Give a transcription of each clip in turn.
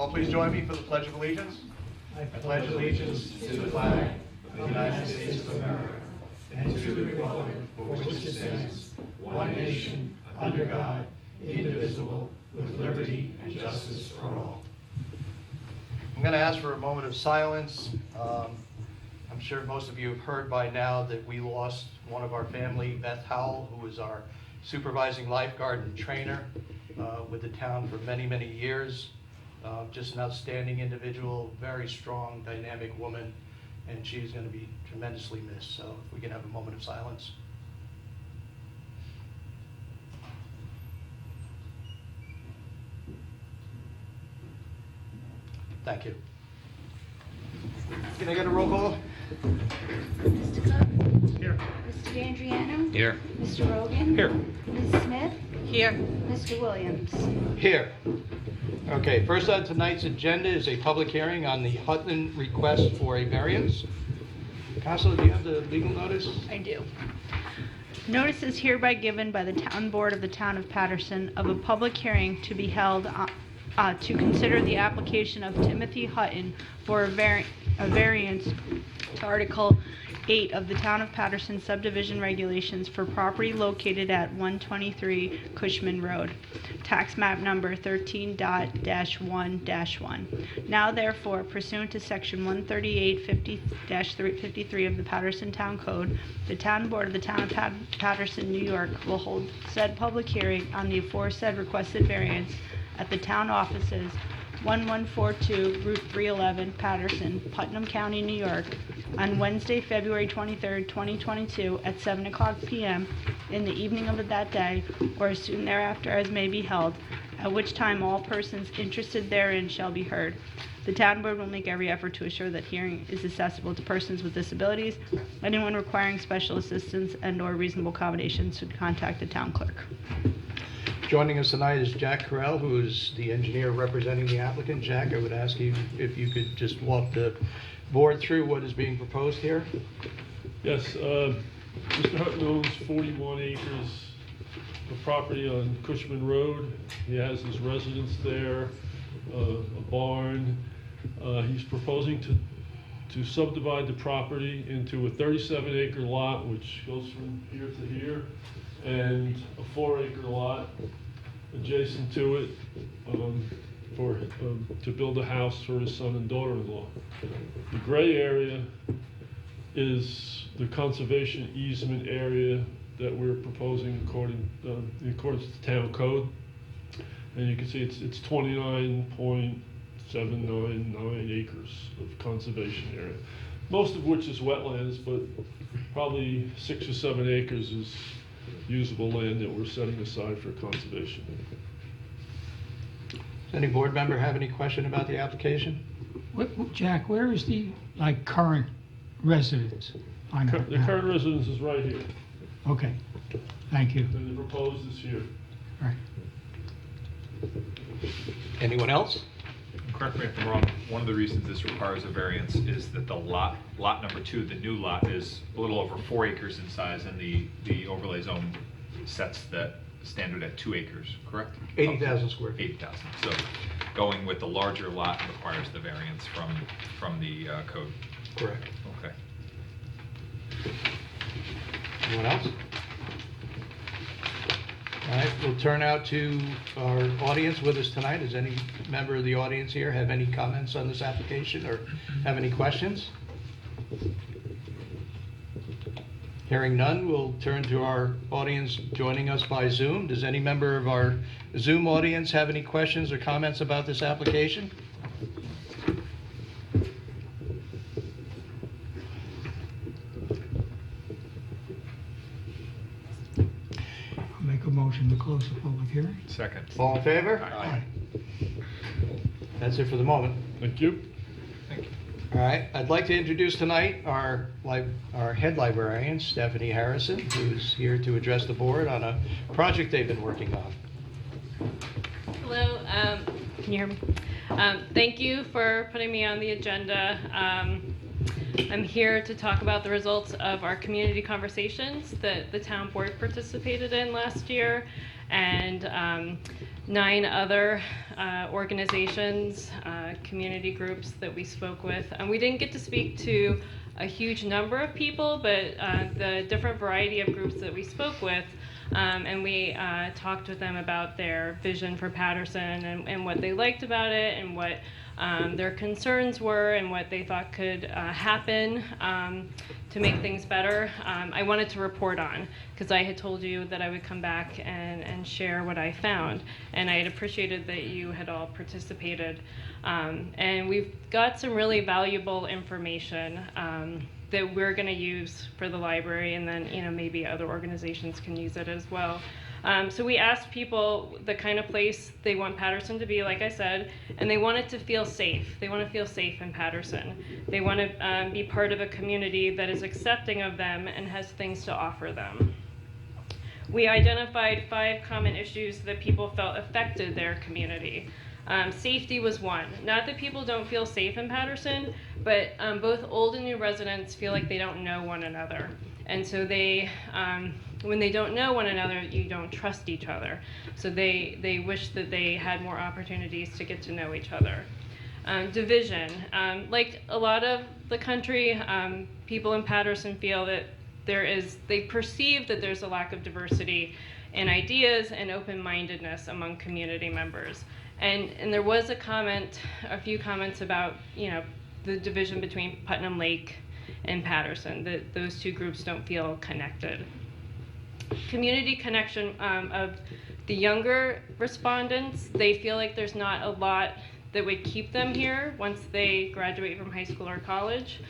all please join me for the Pledge of Allegiance? I pledge allegiance to the flag of the United States of America and to the republic for which it stands, one nation, under God, indivisible, with liberty and justice for all. I'm going to ask for a moment of silence. I'm sure most of you have heard by now that we lost one of our family, Beth Howell, who was our supervising lifeguard and trainer with the town for many, many years. Just an outstanding individual, very strong, dynamic woman, and she's going to be tremendously missed. So if we can have a moment of silence. Thank you. Can I get a roll call? Mr. Cook? Here. Mr. D'Andriano? Here. Mr. Rogan? Here. Ms. Smith? Here. Mr. Williams? Here. Okay, first on tonight's agenda is a public hearing on the Hutton request for a variance. Counselor, do you have the legal notice? I do. Notice is hereby given by the Town Board of the Town of Patterson of a public hearing to be held to consider the application of Timothy Hutton for a variance to Article 8 of the Town of Patterson Subdivision Regulations for property located at 123 Cushman Road, tax map number 13.-1-1. Now therefore, pursuant to section 138-53 of the Patterson Town Code, the Town Board of the Town of Patterson, New York will hold said public hearing on the aforesaid requested variance at the town offices, 1142 Route 311, Patterson, Putnam County, New York, on Wednesday, February 23rd, 2022, at 7 o'clock p.m. in the evening of that day, or as soon thereafter as may be held, at which time all persons interested therein shall be heard. The town board will make every effort to assure that hearing is accessible to persons with disabilities. Anyone requiring special assistance and/or reasonable accommodations should contact the town clerk. Joining us tonight is Jack Carell, who is the engineer representing the applicant. Jack, I would ask you if you could just walk the board through what is being proposed here. Yes, Mr. Hutton owns 41 acres of property on Cushman Road. He has his residence there, a barn. He's proposing to subdivide the property into a 37-acre lot, which goes from here to here, and a 4-acre lot adjacent to it to build a house for his son and daughter-in-law. The gray area is the conservation easement area that we're proposing in accordance to the town code. And you can see it's 29.799 acres of conservation area, most of which is wetlands, but probably 6 or 7 acres is usable land that we're setting aside for conservation. Does any board member have any question about the application? Jack, where is the current residence? The current residence is right here, Okay, thank you. and the proposed is here. All right. Anyone else? Correct me if I'm wrong, one of the reasons this requires a variance is that the lot number 2, the new lot, is a little over 4 acres in size, and the overlay zone sets that standard at 2 acres, correct? 80,000 square feet. 80,000. So going with the larger lot requires the variance from the code. Correct. Okay. Anyone else? All right, we'll turn out to our audience with us tonight. Does any member of the audience here have any comments on this application or have any questions? Hearing none, we'll turn to our audience joining us by Zoom. Does any member of our Zoom audience have any questions or comments about this application? I'll make a motion to close the public hearing. Second. All in favor? Aye. That's it for the moment. Thank you. Thank you. All right, I'd like to introduce tonight our head librarian, Stephanie Harrison, who's here to address the board on a project they've been working on. Hello, can you hear me? Thank you for putting me on the agenda. I'm here to talk about the results of our community conversations that the town board participated in last year. And 9 other organizations, community groups that we spoke with. And we didn't get to speak to a huge number of people, but the different variety of groups that we spoke with, and we talked with them about their vision for Patterson and what they liked about it and what their concerns were and what they thought could happen to make things better. I wanted to report on, because I had told you that I would come back and share what I found, and I had appreciated that you had all participated. And we've got some really valuable information that we're going to use for the library, and then maybe other organizations can use it as well. So we asked people the kind of place they want Patterson to be, like I said, and they want it to feel safe. They want to feel safe in Patterson. They want to be part of a community that is accepting of them and has things to offer them. We identified 5 common issues that people felt affected their community. Safety was one. Not that people don't feel safe in Patterson, but both old and new residents feel like they don't know one another. And so they, when they don't know one another, you don't trust each other. So they wish that they had more opportunities to get to know each other. Division. Like a lot of the country, people in Patterson feel that they perceive that there's a lack of diversity in ideas and open-mindedness among community members. And there was a few comments about, the division between Putnam Lake and Patterson, that those two groups don't feel connected. Community connection of the younger respondents, they feel like there's not a lot that would keep them here once they graduate from high school or college.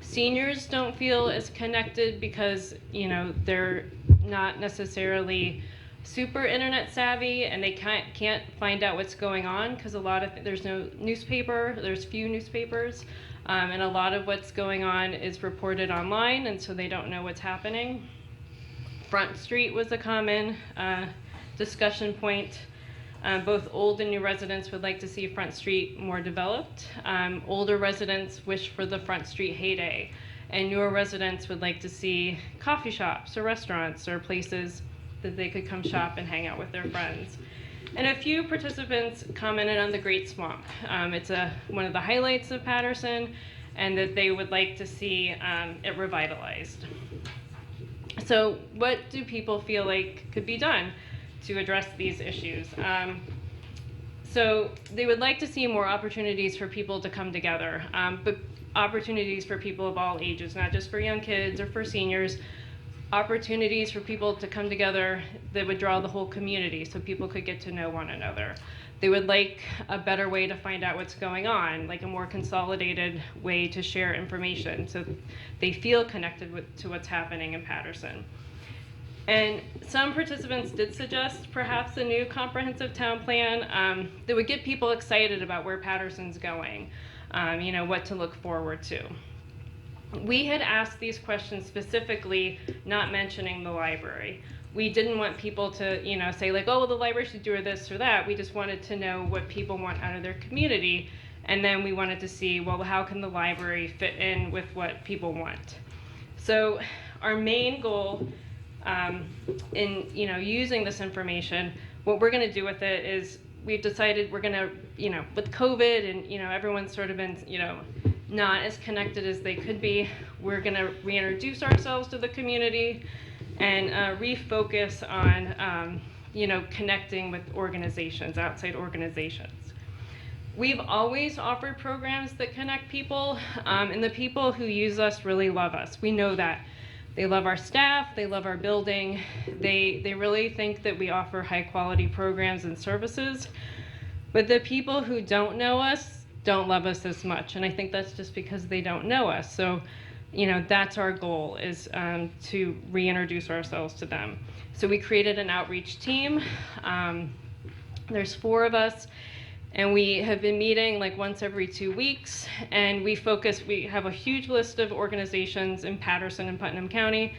Seniors don't feel as connected because, they're not necessarily super internet savvy, and they can't find out what's going on because there's no newspaper, there's few newspapers, and a lot of what's going on is reported online, and so they don't know what's happening. Front Street was a common discussion point. Both old and new residents would like to see Front Street more developed. Older residents wish for the Front Street heyday, and newer residents would like to see coffee shops or restaurants or places that they could come shop and hang out with their friends. And a few participants commented on the Great Swamp. It's one of the highlights of Patterson, and that they would like to see it revitalized. So what do people feel like could be done to address these issues? So they would like to see more opportunities for people to come together, but opportunities for people of all ages, not just for young kids or for seniors, opportunities for people to come together that would draw the whole community so people could get to know one another. They would like a better way to find out what's going on, like a more consolidated way to share information so they feel connected to what's happening in Patterson. And some participants did suggest perhaps a new comprehensive town plan that would get people excited about where Patterson's going, what to look forward to. We had asked these questions specifically, not mentioning the library. We didn't want people to, say like, oh, well, the library should do this or that. We just wanted to know what people want out of their community. And then we wanted to see, well, how can the library fit in with what people want? So our main goal in, using this information, what we're going to do with it is we've decided we're going to, with COVID and, everyone's sort of been, not as connected as they could be, we're going to reintroduce ourselves to the community and refocus on, connecting with organizations, outside organizations. We've always offered programs that connect people, and the people who use us really love us. We know that. They love our staff, they love our building, they really think that we offer high quality programs and services, but the people who don't know us don't love us as much, and I think that's just because they don't know us. So, that's our goal, is to reintroduce ourselves to them. So we created an outreach team. There's 4 of us, and we have been meeting like once every 2 weeks, and we have a huge list of organizations in Patterson and Putnam County,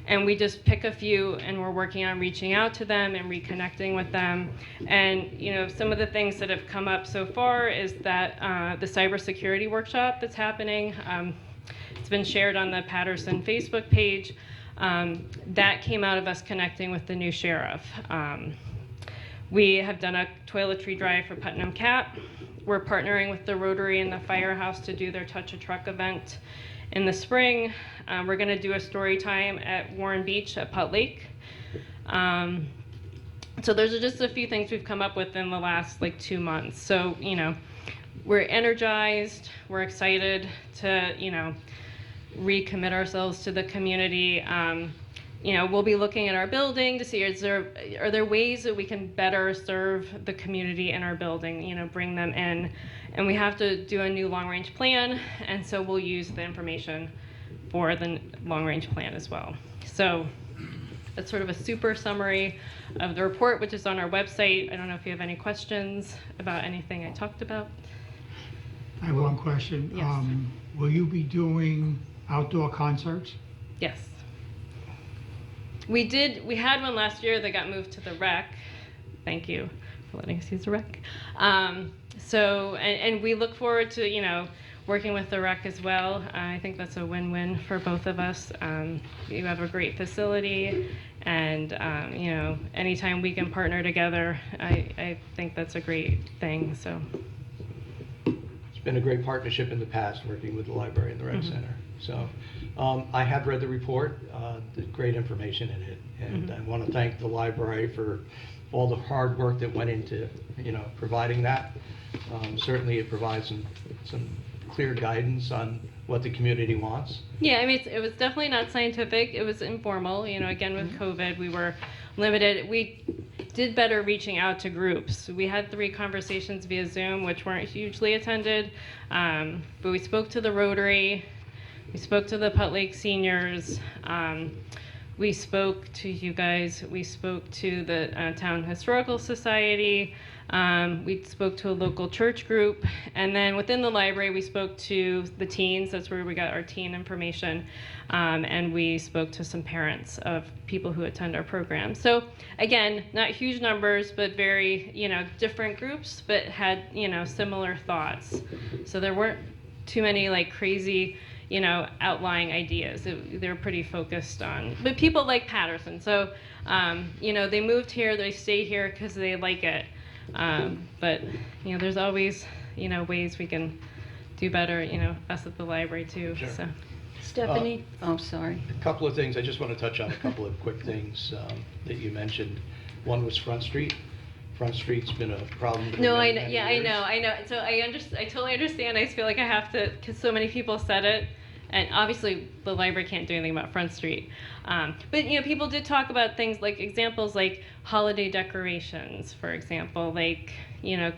and we just pick a few, and we're working on reaching out to them and reconnecting with them. And some of the things that have come up so far is that the cybersecurity workshop that's happening, it's been shared on the Patterson Facebook page, that came out of us connecting with the new sheriff. We have done a toiletry drive for Putnam Cat. We're partnering with the Rotary and the Firehouse to do their Touch a Truck event in the spring. We're gonna do a story time at Warren Beach at Putt Lake. So those are just a few things we've come up with in the last like 2 months. So, you know, we're energized, we're excited to, you know, recommit ourselves to the community. You know, we'll be looking at our building to see are there ways that we can better serve the community in our building, you know, bring them in. And we have to do a new long-range plan, and so we'll use the information for the long-range plan as well. So that's sort of a super summary of the report, which is on our website. I don't know if you have any questions about anything I talked about. I have one question. Yes. Will you be doing outdoor concerts? Yes. We had one last year that got moved to the rec. Thank you for letting us use the rec. And we look forward to, you know, working with the rec as well. I think that's a win-win for both of us. You have a great facility, and you know, anytime we can partner together, I think that's a great thing. So It's been a great partnership in the past, working with the library and the rec center. So I have read the report, there's great information in it, and I want to thank the library for all the hard work that went into, you know, providing that. Certainly it provides some clear guidance on what the community wants. yeah, I mean, it was definitely not scientific. It was informal. You know, again, with COVID, we were limited. We did better reaching out to groups. We had 3 conversations via Zoom, which weren't hugely attended, but we spoke to the Rotary, we spoke to the Putt Lake seniors, we spoke to you guys, we spoke to the Town Historical Society, we spoke to a local church group, and then within the library we spoke to the teens. That's where we got our teen information, and we spoke to some parents of people who attend our program. So again, not huge numbers, but very, you know, different groups, but had, you know, similar thoughts. So there weren't too many like crazy, you know, outlying ideas. They were pretty focused on, but people like Patterson. So, you know, they moved here, they stay here because they like it. But, you know, there's always, you know, ways we can do better, you know, us at the library too. Sure. So. Stephanie? Oh, sorry. A couple of things, I just want to touch on a couple of quick things that you mentioned. One was Front Street. Front Street's been a problem for No, many, I know. many Yeah, years. I know. So I totally understand. I just feel like I have to, because so many people said it, and obviously the library can't do anything about Front Street. But you know, people did talk about things like examples like holiday decorations, for example. Like, you know,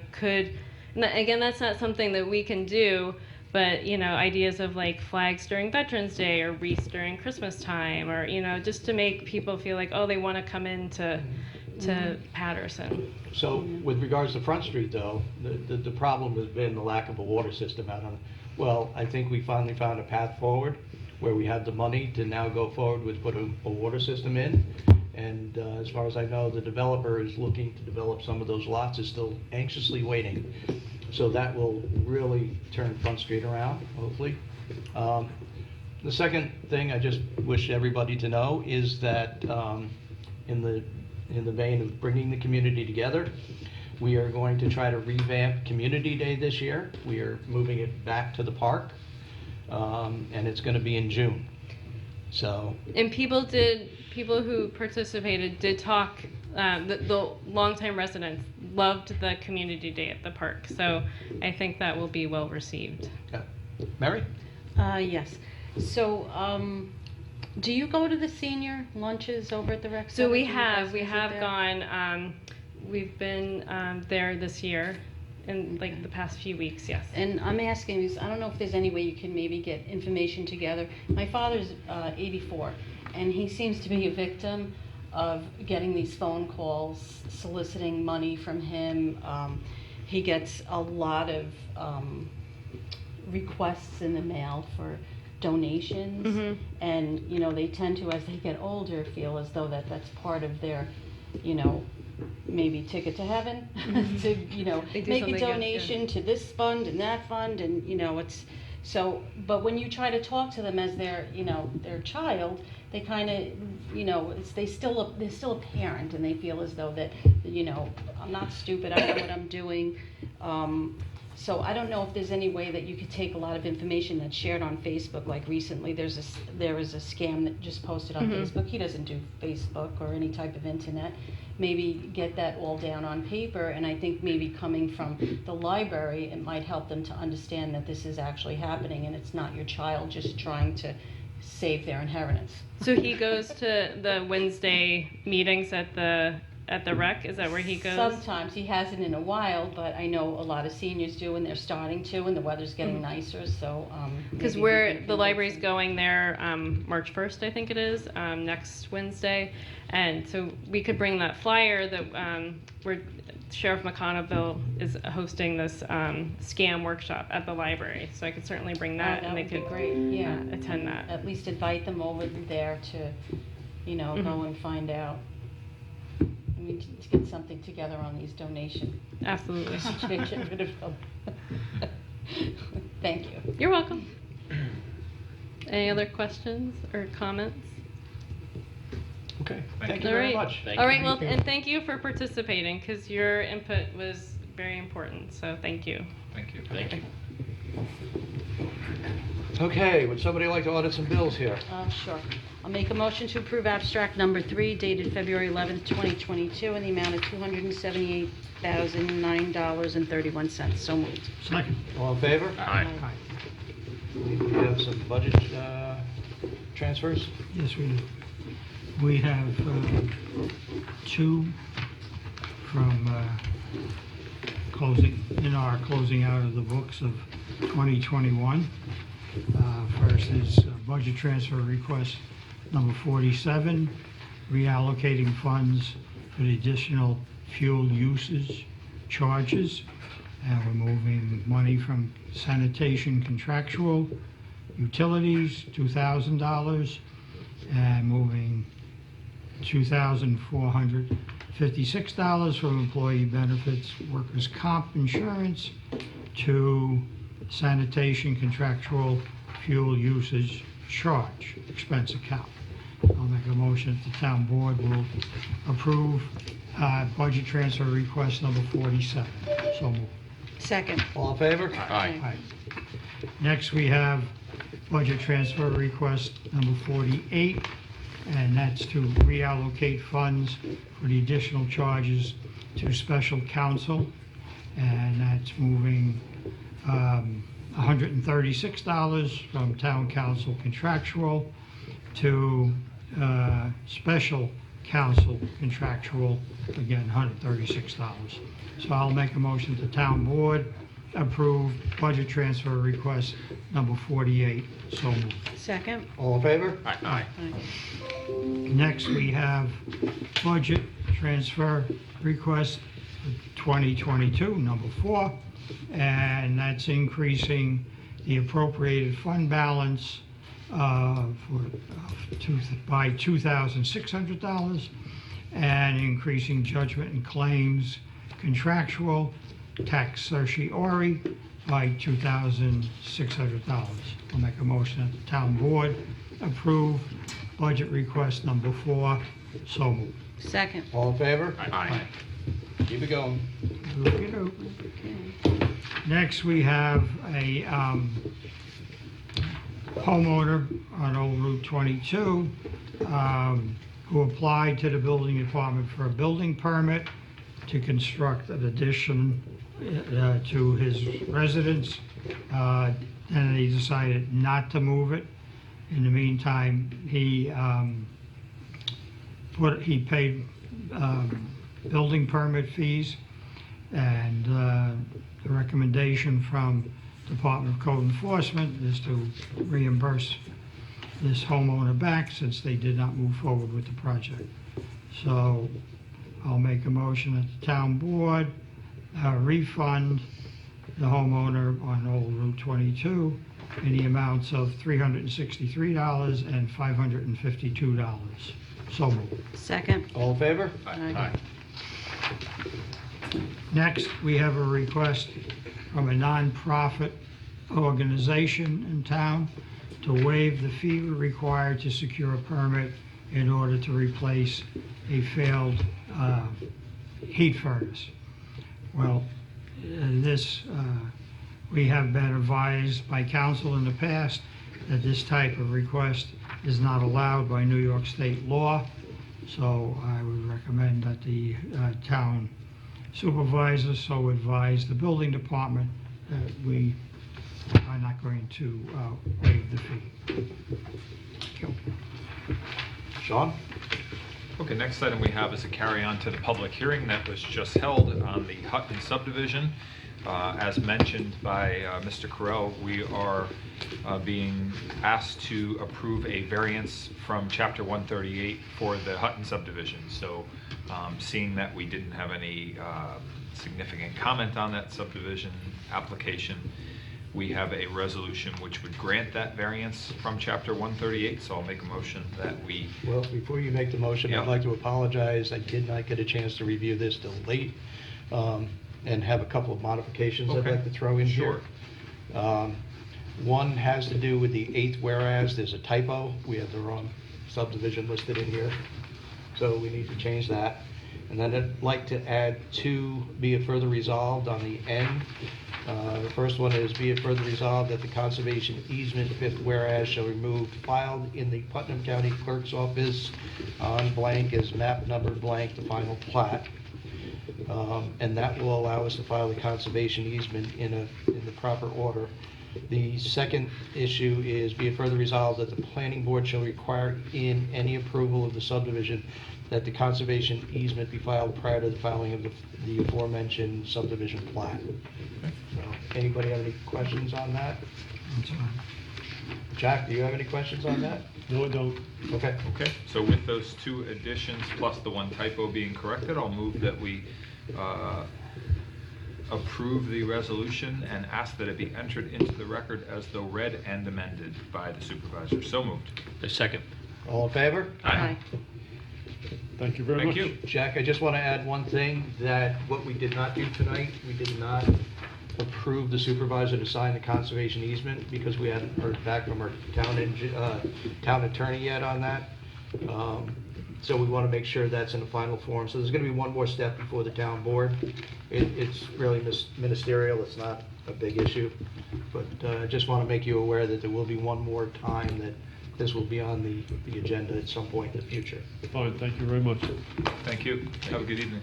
again, that's not something that we can do. But, you know, ideas of like flags during Veterans Day or wreaths during Christmas time, or, you know, just to make people feel like, oh, they want to come into Patterson. So with regards to Front Street though, the problem has been the lack of a water system out on, well, I think we finally found a path forward where we have the money to now go forward with putting a water system in. And as far as I know, the developer is looking to develop some of those lots, is still anxiously waiting. So that will really turn Front Street around, hopefully. The second thing I just wish everybody to know is that in the vein of bringing the community together, we are going to try to revamp Community Day this year. We are moving it back to the park, and it's going to be in June. So. And people who participated did talk, the longtime residents loved the Community Day at the park. So I think that will be well received. Okay. Mary? Yes. So, do you go to the senior lunches over at the rec center? So we Do you guys have visit there? gone, we've been there this year in like the past few weeks, yes. And I'm asking this, I don't know if there's any way you can maybe get information together. My father's 84, and he seems to be a victim of getting these phone calls soliciting money from him. He gets a lot of requests in the mail for donations, and you know, they tend to, as they get older, feel as though that's part of their, you know, maybe ticket to heaven, to, you know, They do make something a good, donation to this fund and that fund, and you know, it's So, but when you try to talk to them as their, their child, they kind of, they're still a parent, and they feel as though that, I'm not stupid, I know what I'm doing. So I don't know if there's any way that you could take a lot of information that's shared on Facebook. Like recently, there is a scam that just posted on Facebook. He doesn't do Facebook or any type of internet. Maybe get that all down on paper, and I think maybe coming from the library, it might help them to understand that this is actually happening, and it's not your child just trying to save their inheritance. So he goes to the Wednesday meetings at the rec? Is that where he goes? Sometimes. He hasn't in a while, but I know a lot of seniors do, and they're starting to, and the weather's getting nicer, so. Because the library's going there March 1st, I think it is, next Wednesday. And so we could bring that flyer that where Sheriff McConnellville is hosting this scam workshop at the library. So I could certainly bring that, and they would be could great. Yeah. attend that. At least invite them over there to, go and find out. I mean, to get something together on these donation. Absolutely. Get rid of them. Thank you. You're welcome. Any other questions or comments? Okay, Thank thank you All very right. much. All right, well, and thank you for participating, because your input was very important, so thank you. Thank you. Thank you. Okay, would somebody like to audit some bills here? Sure. I'll make a motion to approve abstract number 3 dated February 11th, 2022 in the amount of $278,009.31. So moved. Second. All in favor? Aye. We have some budget transfers. Yes, we do. We have two from closing out of the books of 2021. First is budget transfer request number 47, reallocating funds for the additional fuel usage charges. And we're moving money from sanitation contractual utilities, $2,000, and moving $2,456 from employee benefits, workers' comp insurance to sanitation contractual fuel usage charge expense account. I'll make a motion that the town board will approve budget transfer request number 47. So moved. Second. All in favor? Aye. Next, we have budget transfer request number 48, and that's to reallocate funds for the additional charges to special counsel, and that's moving $136 from town council contractual to special counsel contractual, again, $136. So I'll make a motion to town board approve budget transfer request number 48. So moved. Second. All in favor? Aye. Next, we have budget transfer request for 2022, number 4, and that's increasing the appropriated fund balance by $2,600 and increasing judgment and claims contractual tax certiorari by $2,600. I'll make a motion that the town board approve budget request number 4. So moved. Second. All in favor? Aye. Keep it going. Next, we have a homeowner on Old Route 22 who applied to the building department for a building permit to construct an addition to his residence. And he decided not to move it. In the meantime, he paid building permit fees, and the recommendation from Department of Code Enforcement is to reimburse this homeowner back since they did not move forward with the project. So I'll make a motion that the town board refund the homeowner on Old Route 22 in the amounts of $363 and $552. So moved. Second. All in favor? Aye. Next, we have a request from a nonprofit organization in town to waive the fee required to secure a permit in order to replace a failed heat furnace. Well, we have been advised by council in the past that this type of request is not allowed by New York State law. So I would recommend that the town supervisor so advise the building department that we are not going to waive the fee. Thank you. Sean? Okay, next item we have is a carry-on to the public hearing that was just held on the Hutton Subdivision. As mentioned by Mr. Carell, we are being asked to approve a variance from Chapter 138 for the Hutton Subdivision. So seeing that we didn't have any significant comment on that subdivision application, we have a resolution which would grant that variance from Chapter 138. So I'll make a motion that we... Well, before you make the motion, Yeah. I'd like to apologize. I did not get a chance to review this till late, and have a couple of modifications I'd Okay. like to throw in Sure. here. One has to do with the 8th whereas. There's a typo. We have the wrong subdivision listed in here, so we need to change that. And then I'd like to add 2, be it further resolved on the end. The first one is, be it further resolved that the conservation easement 5th whereas shall remove filed in the Putnam County Clerk's Office on blank as map number blank, the final plat. And that will allow us to file the conservation easement in the proper order. The second issue is, be it further resolved that the planning board shall require in any approval of the subdivision that the conservation easement be filed prior to the filing of the aforementioned subdivision plat. So, anybody have any questions on that? That's fine. Jack, do you have any questions on that? No, I don't. Okay. Okay, so with those 2 additions plus the 1 typo being corrected, I'll move that we approve the resolution and ask that it be entered into the record as though read and amended by the supervisor. So moved. A second. All in favor? Aye. Thank you very Thank much. you. Jack, I just want to add one thing, that what we did not do tonight, we did not approve the supervisor to sign the conservation easement because we hadn't heard back from our town attorney yet on that. So we want to make sure that's in the final form. So there's going to be one more step before the town board. It's really ministerial, it's not a big issue. But I just want to make you aware that there will be one more time that this will be on the agenda at some point in the future. Fine, thank you very much. Thank you. Have a good evening.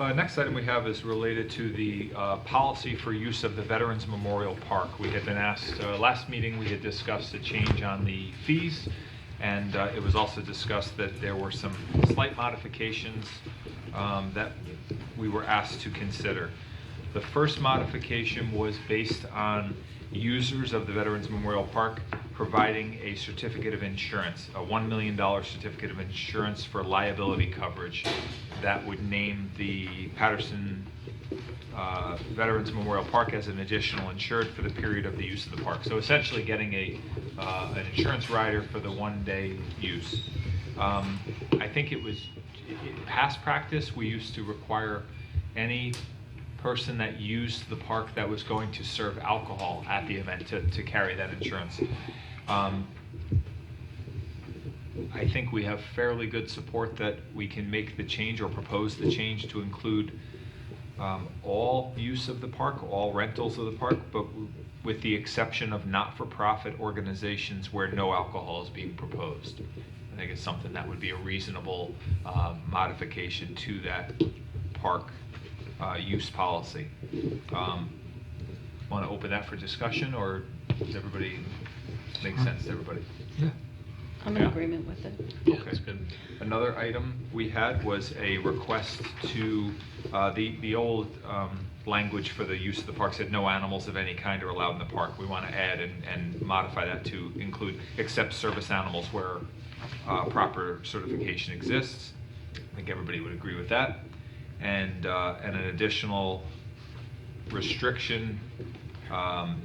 Next item we have is related to the policy for use of the Veterans Memorial Park. We had been asked, last meeting we had discussed a change on the fees, and it was also discussed that there were some slight modifications that we were asked to consider. The first modification was based on users of the Veterans Memorial Park providing a certificate of insurance, a $1 million certificate of insurance for liability coverage that would name the Patterson Veterans Memorial Park as an additional insured for the period of the use of the park. So essentially getting an insurance rider for the one-day use. I think it was past practice, we used to require any person that used the park that was going to serve alcohol at the event to carry that insurance. I think we have fairly good support that we can make the change or propose the change to include all use of the park, all rentals of the park, but with the exception of not-for-profit organizations where no alcohol is being proposed. I think it's something that would be a reasonable modification to that park use policy. Want to open that for discussion, or does everybody make sense to everybody? Yeah. I'm in Yeah. agreement with it. Yeah, Okay. that's good. Another item we had was a request to, the old language for the use of the park said no animals of any kind are allowed in the park. We want to add and modify that to include except service animals where proper certification exists. I think everybody would agree with that. And an additional restriction.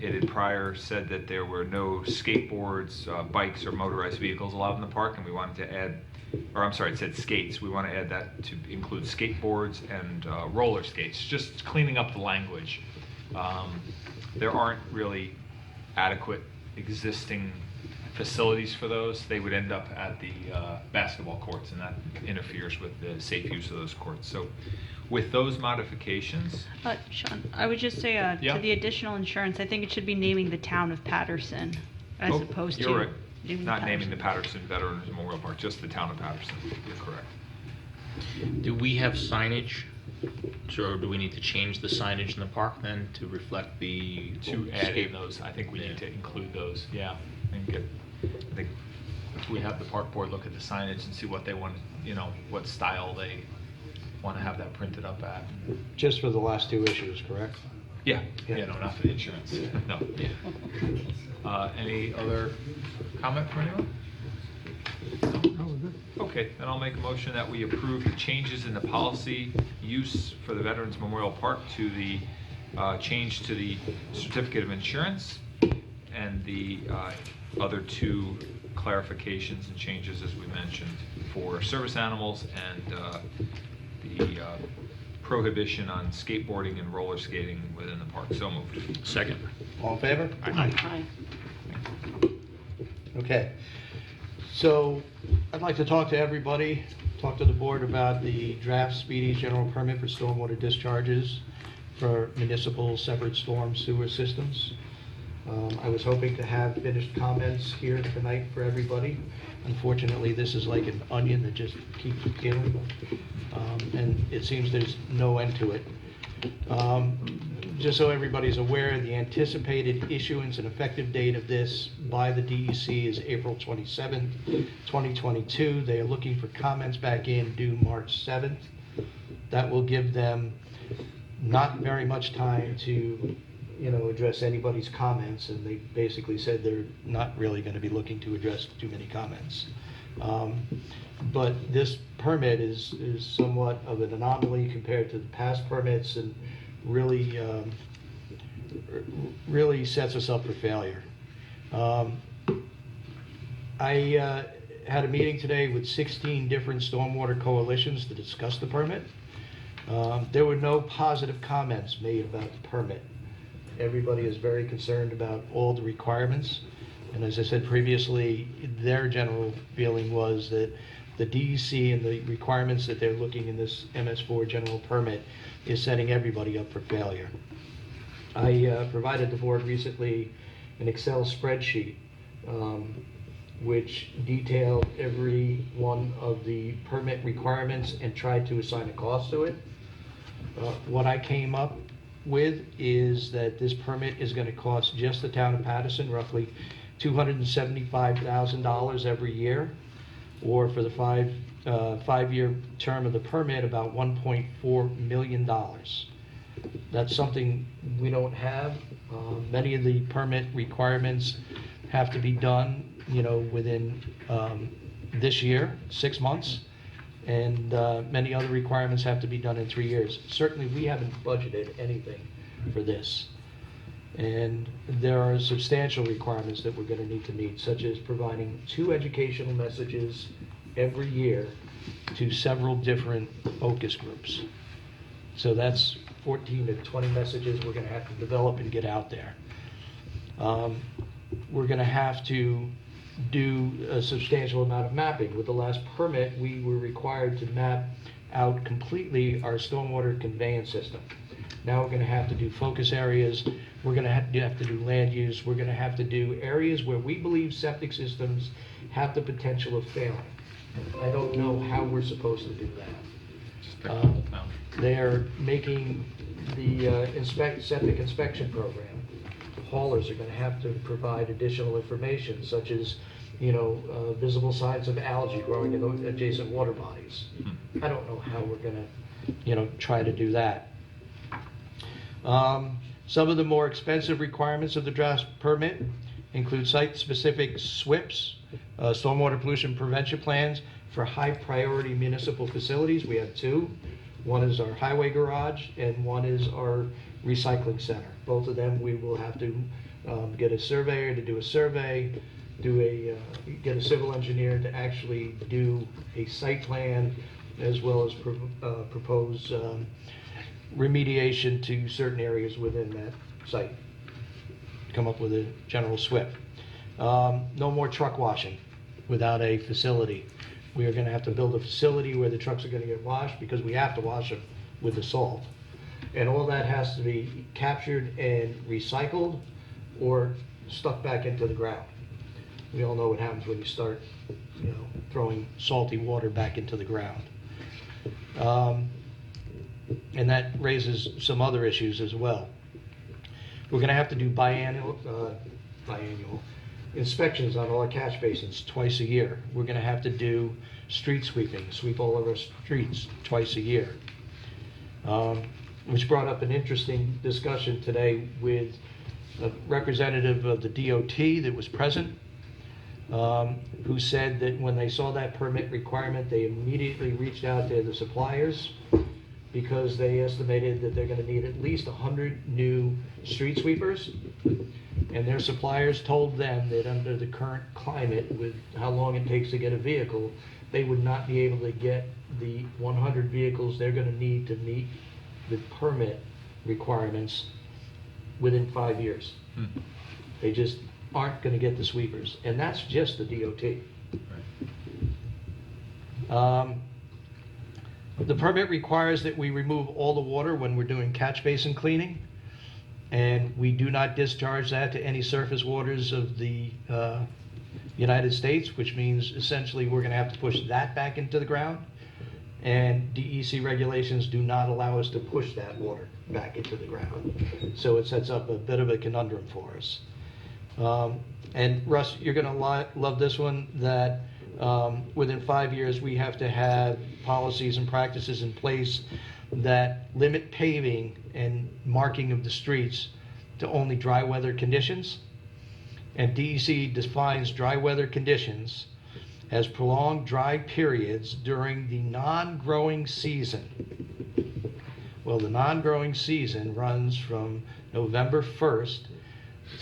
It had prior said that there were no skateboards, bikes, or motorized vehicles allowed in the park, and we wanted to add, or I'm sorry, it said skates. We want to add that to include skateboards and roller skates, just cleaning up the language There aren't really adequate existing facilities for those. They would end up at the basketball courts, and that interferes with the safe use of those courts. So with those modifications, Sean, I would just say, Yeah. to the additional insurance, I think it should be naming the town of Patterson as oh, opposed to. you're right. naming Not naming the Patterson. Patterson Veterans Memorial Park, just the town of Patterson. You're correct. Do we have signage? So do we need to change the signage in the park then to reflect the To add in escape? those, I think we Yeah. need to include those, yeah. And get, I think we have the park board look at the signage and see what they want, what style they want to have that printed up at. Just for the last two issues, correct? Yeah, Yeah. no, not for the insurance, no. Any other comment from anyone? Oh, we're good. Okay, then I'll make a motion that we approve the changes in the policy use for the Veterans Memorial Park to the change to the certificate of insurance and the other two clarifications and changes, as we mentioned, for service animals and the prohibition on skateboarding and roller skating within the park. So moved. Second. All in favor? Aye. Aye. Okay. So I'd like to talk to everybody, talk to the board about the draft speedy general permit for stormwater discharges for municipal separate storm sewer systems. I was hoping to have finished comments here tonight for everybody. Unfortunately, this is like an onion that just keeps peeling, and it seems there's no end to it. Just so everybody's aware, the anticipated issuance and effective date of this by the DEC is April 27th, 2022. They are looking for comments back in due March 7th. That will give them not very much time to, address anybody's comments, and they basically said they're not really going to be looking to address too many comments. But this permit is somewhat of an anomaly compared to the past permits, and really sets us up for failure. I had a meeting today with 16 different stormwater coalitions to discuss the permit. There were no positive comments made about the permit. Everybody is very concerned about all the requirements, and as I said previously, their general feeling was that the DEC and the requirements that they're looking in this MS4 general permit is setting everybody up for failure. I provided the board recently an Excel spreadsheet which detailed every one of the permit requirements and tried to assign a cost to it. What I came up with is that this permit is going to cost just the town of Patterson roughly $275,000 every year, or for the five-year term of the permit, about $1.4 million. That's something we don't have. Many of the permit requirements have to be done, within this year, 6 months, and many other requirements have to be done in 3 years. Certainly, we haven't budgeted anything for this. And there are substantial requirements that we're going to need to meet, such as providing 2 educational messages every year to several different focus groups. So that's 14 to 20 messages we're going to have to develop and get out there. We're going to have to do a substantial amount of mapping. With the last permit, we were required to map out completely our stormwater conveyance system. Now we're going to have to do focus areas. We're going to have to do land use. We're going to have to do areas where we believe septic systems have the potential of failing. I don't know how we're supposed to do that. They're making the septic inspection program. Haulers are going to have to provide additional information, such as, visible signs of algae growing in the adjacent water bodies. I don't know how we're going to, try to do that. Some of the more expensive requirements of the draft permit include site-specific SWIPs, stormwater pollution prevention plans for high-priority municipal facilities. We have 2. One is our highway garage, and one is our recycling center. Both of them, we will have to get a surveyor to do a survey, get a civil engineer to actually do a site plan, as well as propose remediation to certain areas within that site. Come up with a general SWIP. No more truck washing without a facility. We are gonna have to build a facility where the trucks are gonna get washed, because we have to wash them with the salt. And all that has to be captured and recycled or stuck back into the ground. We all know what happens when you start, throwing salty water back into the ground. And that raises some other issues as well. We're gonna have to do biannual inspections on all our catch basins twice a year. We're gonna have to do street sweeping, sweep all of our streets twice a year. Which brought up an interesting discussion today with a representative of the DOT that was present, who said that when they saw that permit requirement, they immediately reached out to the suppliers, because they estimated that they're gonna need at least 100 new street sweepers. And their suppliers told them that under the current climate, with how long it takes to get a vehicle, they would not be able to get the 100 vehicles they're gonna need to meet the permit requirements within 5 years. They just aren't gonna get the sweepers, and that's just the DOT. The permit requires that we remove all the water when we're doing catch basin cleaning, and we do not discharge that to any surface waters of the United States, which means essentially we're gonna have to push that back into the ground, and DEC regulations do not allow us to push that water back into the ground. So it sets up a bit of a conundrum for us. And Russ, you're gonna love this one, that within 5 years, we have to have policies and practices in place that limit paving and marking of the streets to only dry weather conditions. And DEC defines dry weather conditions as prolonged dry periods during the non-growing season. Well, the non-growing season runs from November 1st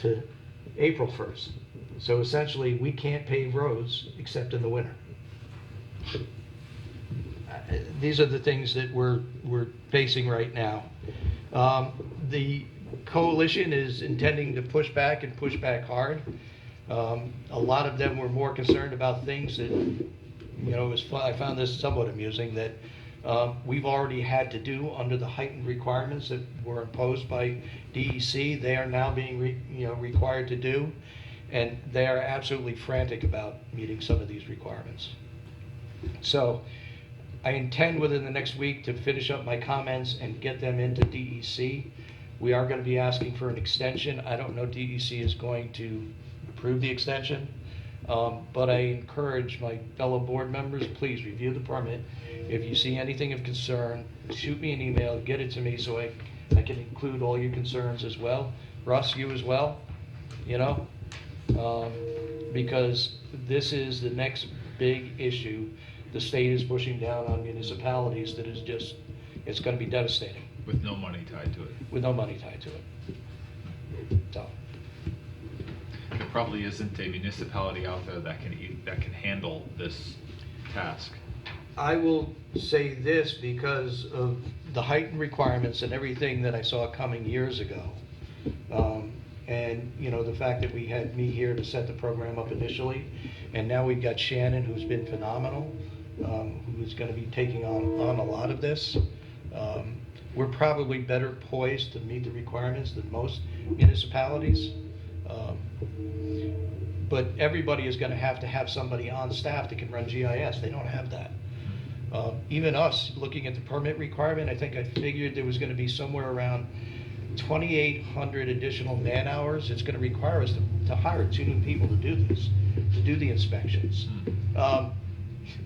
to April 1st. So essentially, we can't pave roads except in the winter. These are the things that we're facing right now. The coalition is intending to push back and push back hard. A lot of them were more concerned about things that, I found this somewhat amusing, that we've already had to do under the heightened requirements that were imposed by DEC. They are now being required to do, and they are absolutely frantic about meeting some of these requirements. So I intend within the next week to finish up my comments and get them into DEC. We are going to be asking for an extension. I don't know DEC is going to approve the extension, but I encourage my fellow board members, please review the permit. If you see anything of concern, shoot me an email, get it to me so I can include all your concerns as well. Russ, you as well, because this is the next big issue the state is pushing down on municipalities that is just, it's going to be devastating. With no money tied to it. With no money tied to it. So. There probably isn't a municipality out there that can handle this task. I will say this because of the heightened requirements and everything that I saw coming years ago. And the fact that we had me here to set the program up initially, and now we've got Shannon, who's been phenomenal, who's going to be taking on a lot of this. We're probably better poised to meet the requirements than most municipalities. But everybody is going to have somebody on staff that can run GIS. They don't have that. Even us, looking at the permit requirement, I think I figured there was going to be somewhere around 2,800 additional man hours. It's going to require us to hire 2 new people to do this, to do the inspections.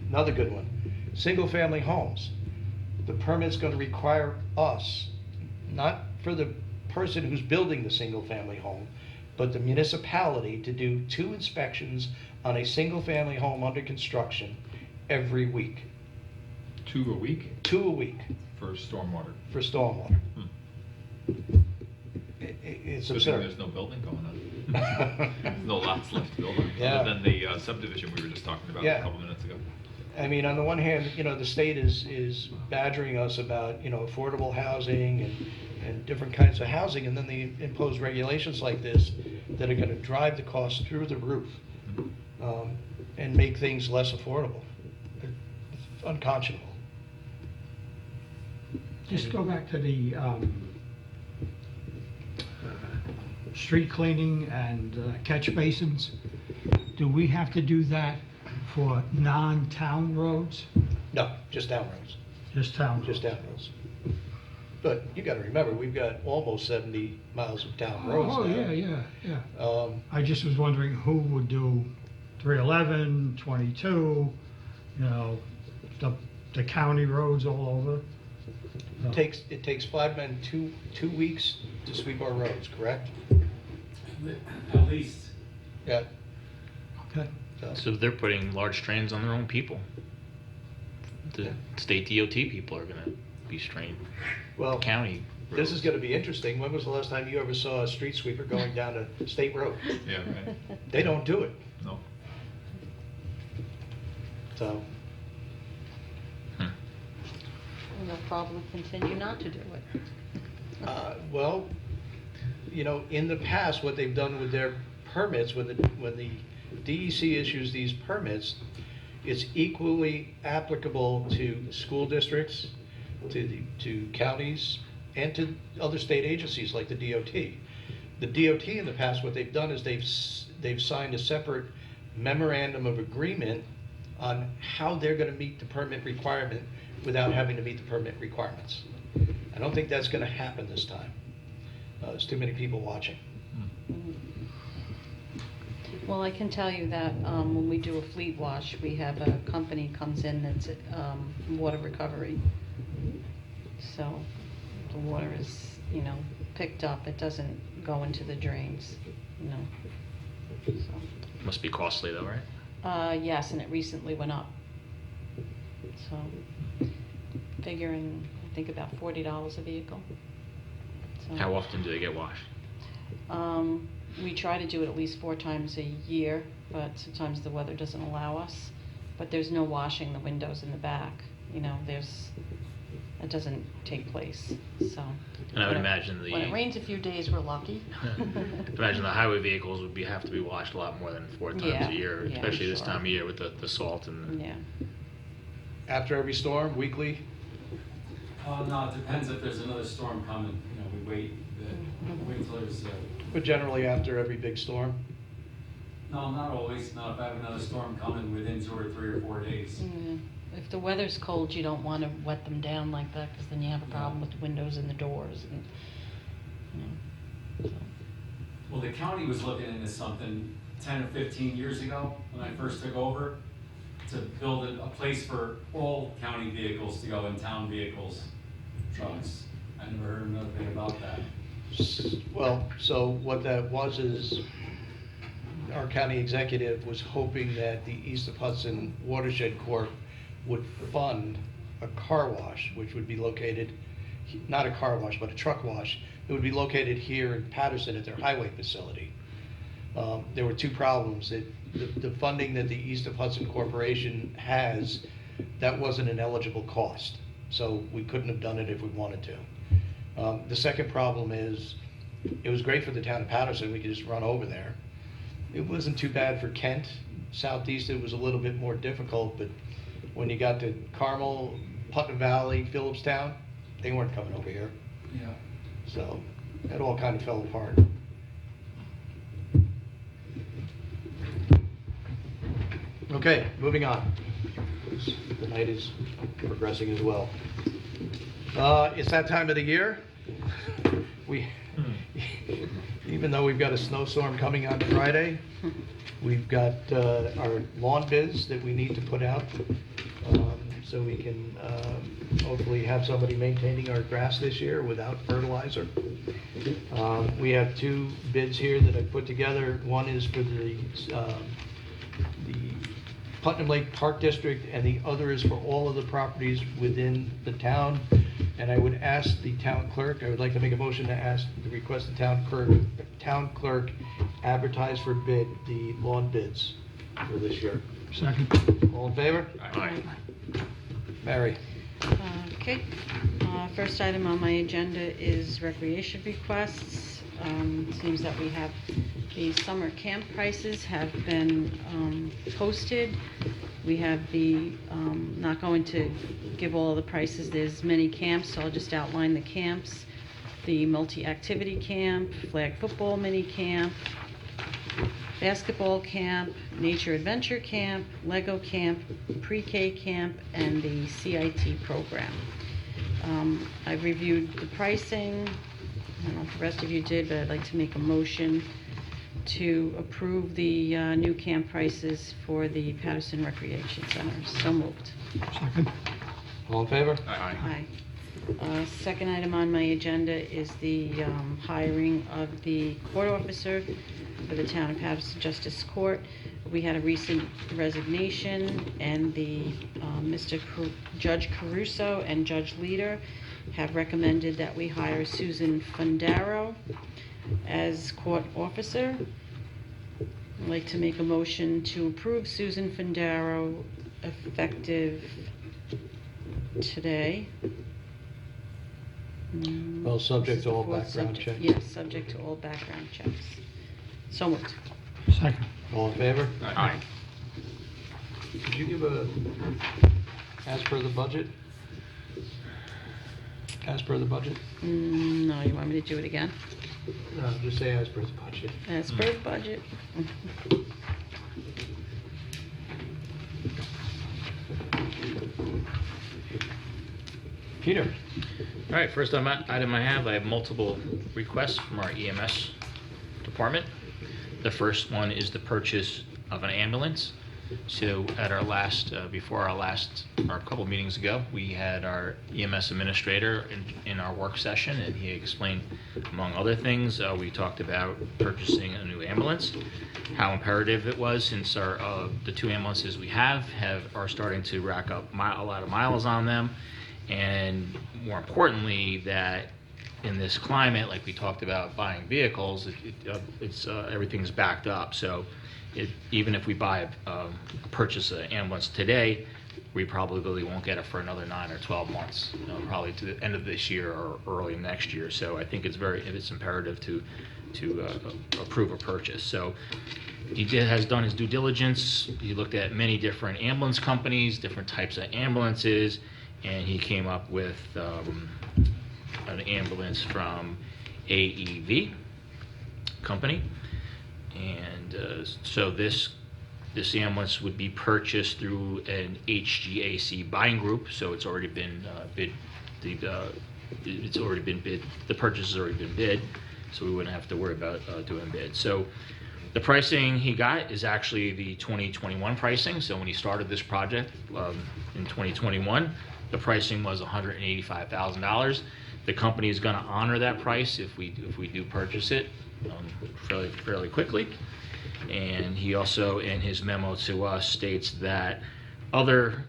Another good one, single-family homes. The permit's going to require us, not for the person who's building the single-family home, but the municipality to do 2 inspections on a single-family home under construction every week. 2 a week? 2 a week. For stormwater? For stormwater. It's Good absurd. thing there's no building going on. No lots left to build on, Yeah. other than the subdivision we were just talking about Yeah. a couple minutes ago. I mean, on the one hand, the state is badgering us about, affordable housing and different kinds of housing, and then they impose regulations like this that are gonna drive the cost through the roof, and make things less affordable. It's unconscionable. Just go back to the street cleaning and catch basins. Do we have to do that for non-town roads? No, just down roads, Just town roads? just down roads. But you gotta remember, we've got almost 70 miles of town roads Oh, now. yeah. I just was wondering who would do 311, 22, the county roads all over. It takes 5 men 2 weeks to sweep our roads, correct? At least. Yeah. Okay. So they're putting large strains on their own people. The Yeah. state DOT people are gonna be strained. Well, County this is roads. gonna be interesting. When was the last time you ever saw a street sweeper going down a state road? Yeah, right. They don't do it, No. so. They'll probably continue not to do it. Well, in the past, what they've done with their permits, when the DEC issues these permits, it's equally applicable to school districts, to counties, and to other state agencies like the DOT. The DOT in the past, what they've done is they've signed a separate memorandum of agreement on how they're gonna meet the permit requirement without having to meet the permit requirements. I don't think that's gonna happen this time. There's too many people watching. Well, I can tell you that when we do a fleet wash, we have a company comes in that's water recovery. So the water is, picked up, it doesn't go into the drains, So, Must be costly though, right? yes, and it recently went up. So figuring, I think about $40 a vehicle. So, How often do they get washed? we try to do it at least 4 times a year, but sometimes the weather doesn't allow us. But there's no washing the windows in the back, that doesn't take place, so. And I would when it- imagine When it rains a few days, we're lucky. Imagine the highway vehicles would have to be washed a lot more than 4 times Yeah, a year, yeah, especially this sure. time of year with the salt and. Yeah. After every storm, weekly? No, it depends if there's another storm coming, we wait until there's, But generally after every big storm? no, not always, not if I have another storm coming within 2 or 3 or 4 days. Yeah. If the weather's cold, you don't want to wet them down like that, because then you have a problem with the windows and the doors and, so. Well, the county was looking into something 10 or 15 years ago, when I first took over, to build a place for all county vehicles to go in town vehicles, trucks. I never heard another thing about that. Well, so what that was is, our county executive was hoping that the East of Hudson Watershed Corp would fund a car wash, which would be located, not a car wash, but a truck wash. It would be located here in Patterson at their highway facility. There were 2 problems. The funding that the East of Hudson Corporation has, that wasn't an eligible cost. So we couldn't have done it if we wanted to. The second problem is, it was great for the town of Patterson. We could just run over there. It wasn't too bad for Kent. Southeast, it was a little bit more difficult, but when you got to Carmel, Putnam Valley, Phillipstown, they weren't coming over here. Yeah. So it all kind of fell apart. Okay, moving on. The night is progressing as well. It's that time of the year. Even though we've got a snowstorm coming on Friday, we've got our lawn bids that we need to put out, so we can hopefully have somebody maintaining our grass this year without fertilizer. We have 2 bids here that I put together. One is for the Putnam Lake Park District, and the other is for all of the properties within the town. And I would ask the town clerk, I would like to make a motion to request the town clerk advertise for bid the lawn bids for this year. Second. All in favor? Aye. Mary? Okay. First item on my agenda is recreation requests. Seems that we have the summer camp prices have been posted. We have the, not going to give all the prices, there's many camps, so I'll just outline the camps. The multi-activity camp, flag football mini camp, basketball camp, nature adventure camp, Lego camp, pre-K camp, and the CIT program. I've reviewed the pricing. I don't know if the rest of you did, but I'd like to make a motion to approve the new camp prices for the Patterson Recreation Center. So moved. Second. All in favor? Aye. Second item on my agenda is the hiring of the court officer for the town of Patterson Justice Court. We had a recent resignation, and the Judge Caruso and Judge Leader have recommended that we hire Susan Fundaro as court officer. I'd like to make a motion to approve Susan Fundaro effective today. Well, subject to all Well, background subject- checks. Yes, subject to all background checks. So moved. Second. All in favor? Aye. Did you give a, as per the budget? As per the budget? No, you want me to do it again? No, just say as per the budget. As per budget. Peter? All right, first item I have multiple requests from our EMS department. The first one is the purchase of an ambulance. So at our last, before our last, or a couple meetings ago, we had our EMS administrator in our work session, and he explained, among other things, we talked about purchasing a new ambulance, how imperative it was since the two ambulances we are starting to rack up a lot of miles on them, and more importantly, that in this climate, like we talked about buying vehicles, everything's backed up. So even if we purchase an ambulance today, we probably won't get it for another 9 or 12 months, probably to the end of this year or early next year. So I think it's imperative to approve a purchase. So he has done his due diligence. He looked at many different ambulance companies, different types of ambulances, and he came up with an ambulance from AEV company. And so this ambulance would be purchased through an HGAC buying group, so it's already been bid. It's already been bid. The purchase has already been bid, so we wouldn't have to worry about doing bids. So the pricing he got is actually the 2021 pricing. So when he started this project in 2021, the pricing was $185,000. The company is going to honor that price if we do purchase it fairly quickly. And he also, in his memo to us, states that other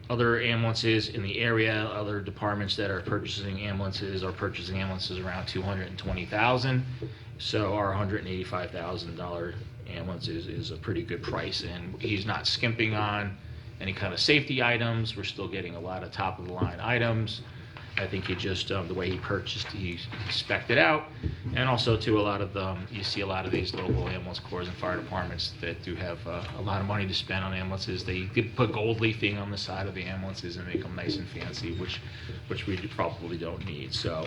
ambulances in the area, other departments that are purchasing ambulances around $220,000. So our $185,000 ambulance is a pretty good price, and he's not skimping on any kind of safety items. We're still getting a lot of top of the line items. I think he just, the way he purchased, he spec'd it out. And also too, you see a lot of these local ambulance corps and fire departments that do have a lot of money to spend on ambulances. They could put gold leafing on the side of the ambulances and make them nice and fancy, which we probably don't need. So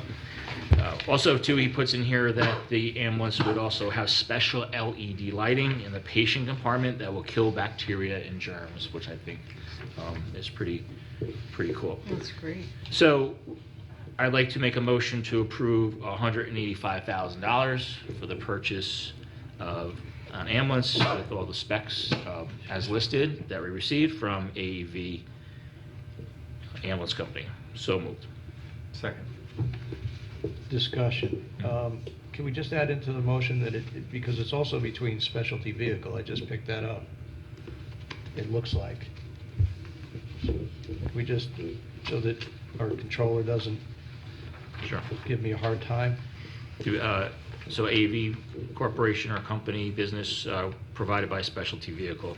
also too, he puts in here that the ambulance would also have special LED lighting in the patient compartment that will kill bacteria and germs, which I think is pretty cool. That's great. So I'd like to make a motion to approve $185,000 for the purchase of an ambulance with all the specs as listed that we received from AEV Ambulance Company. So moved. Second. Discussion. Can we just add into the motion that because it's also between specialty vehicle, I just picked that up. It looks like. We just, so that our controller doesn't Sure. give me a hard time. So AEV Corporation or company business provided by specialty vehicle.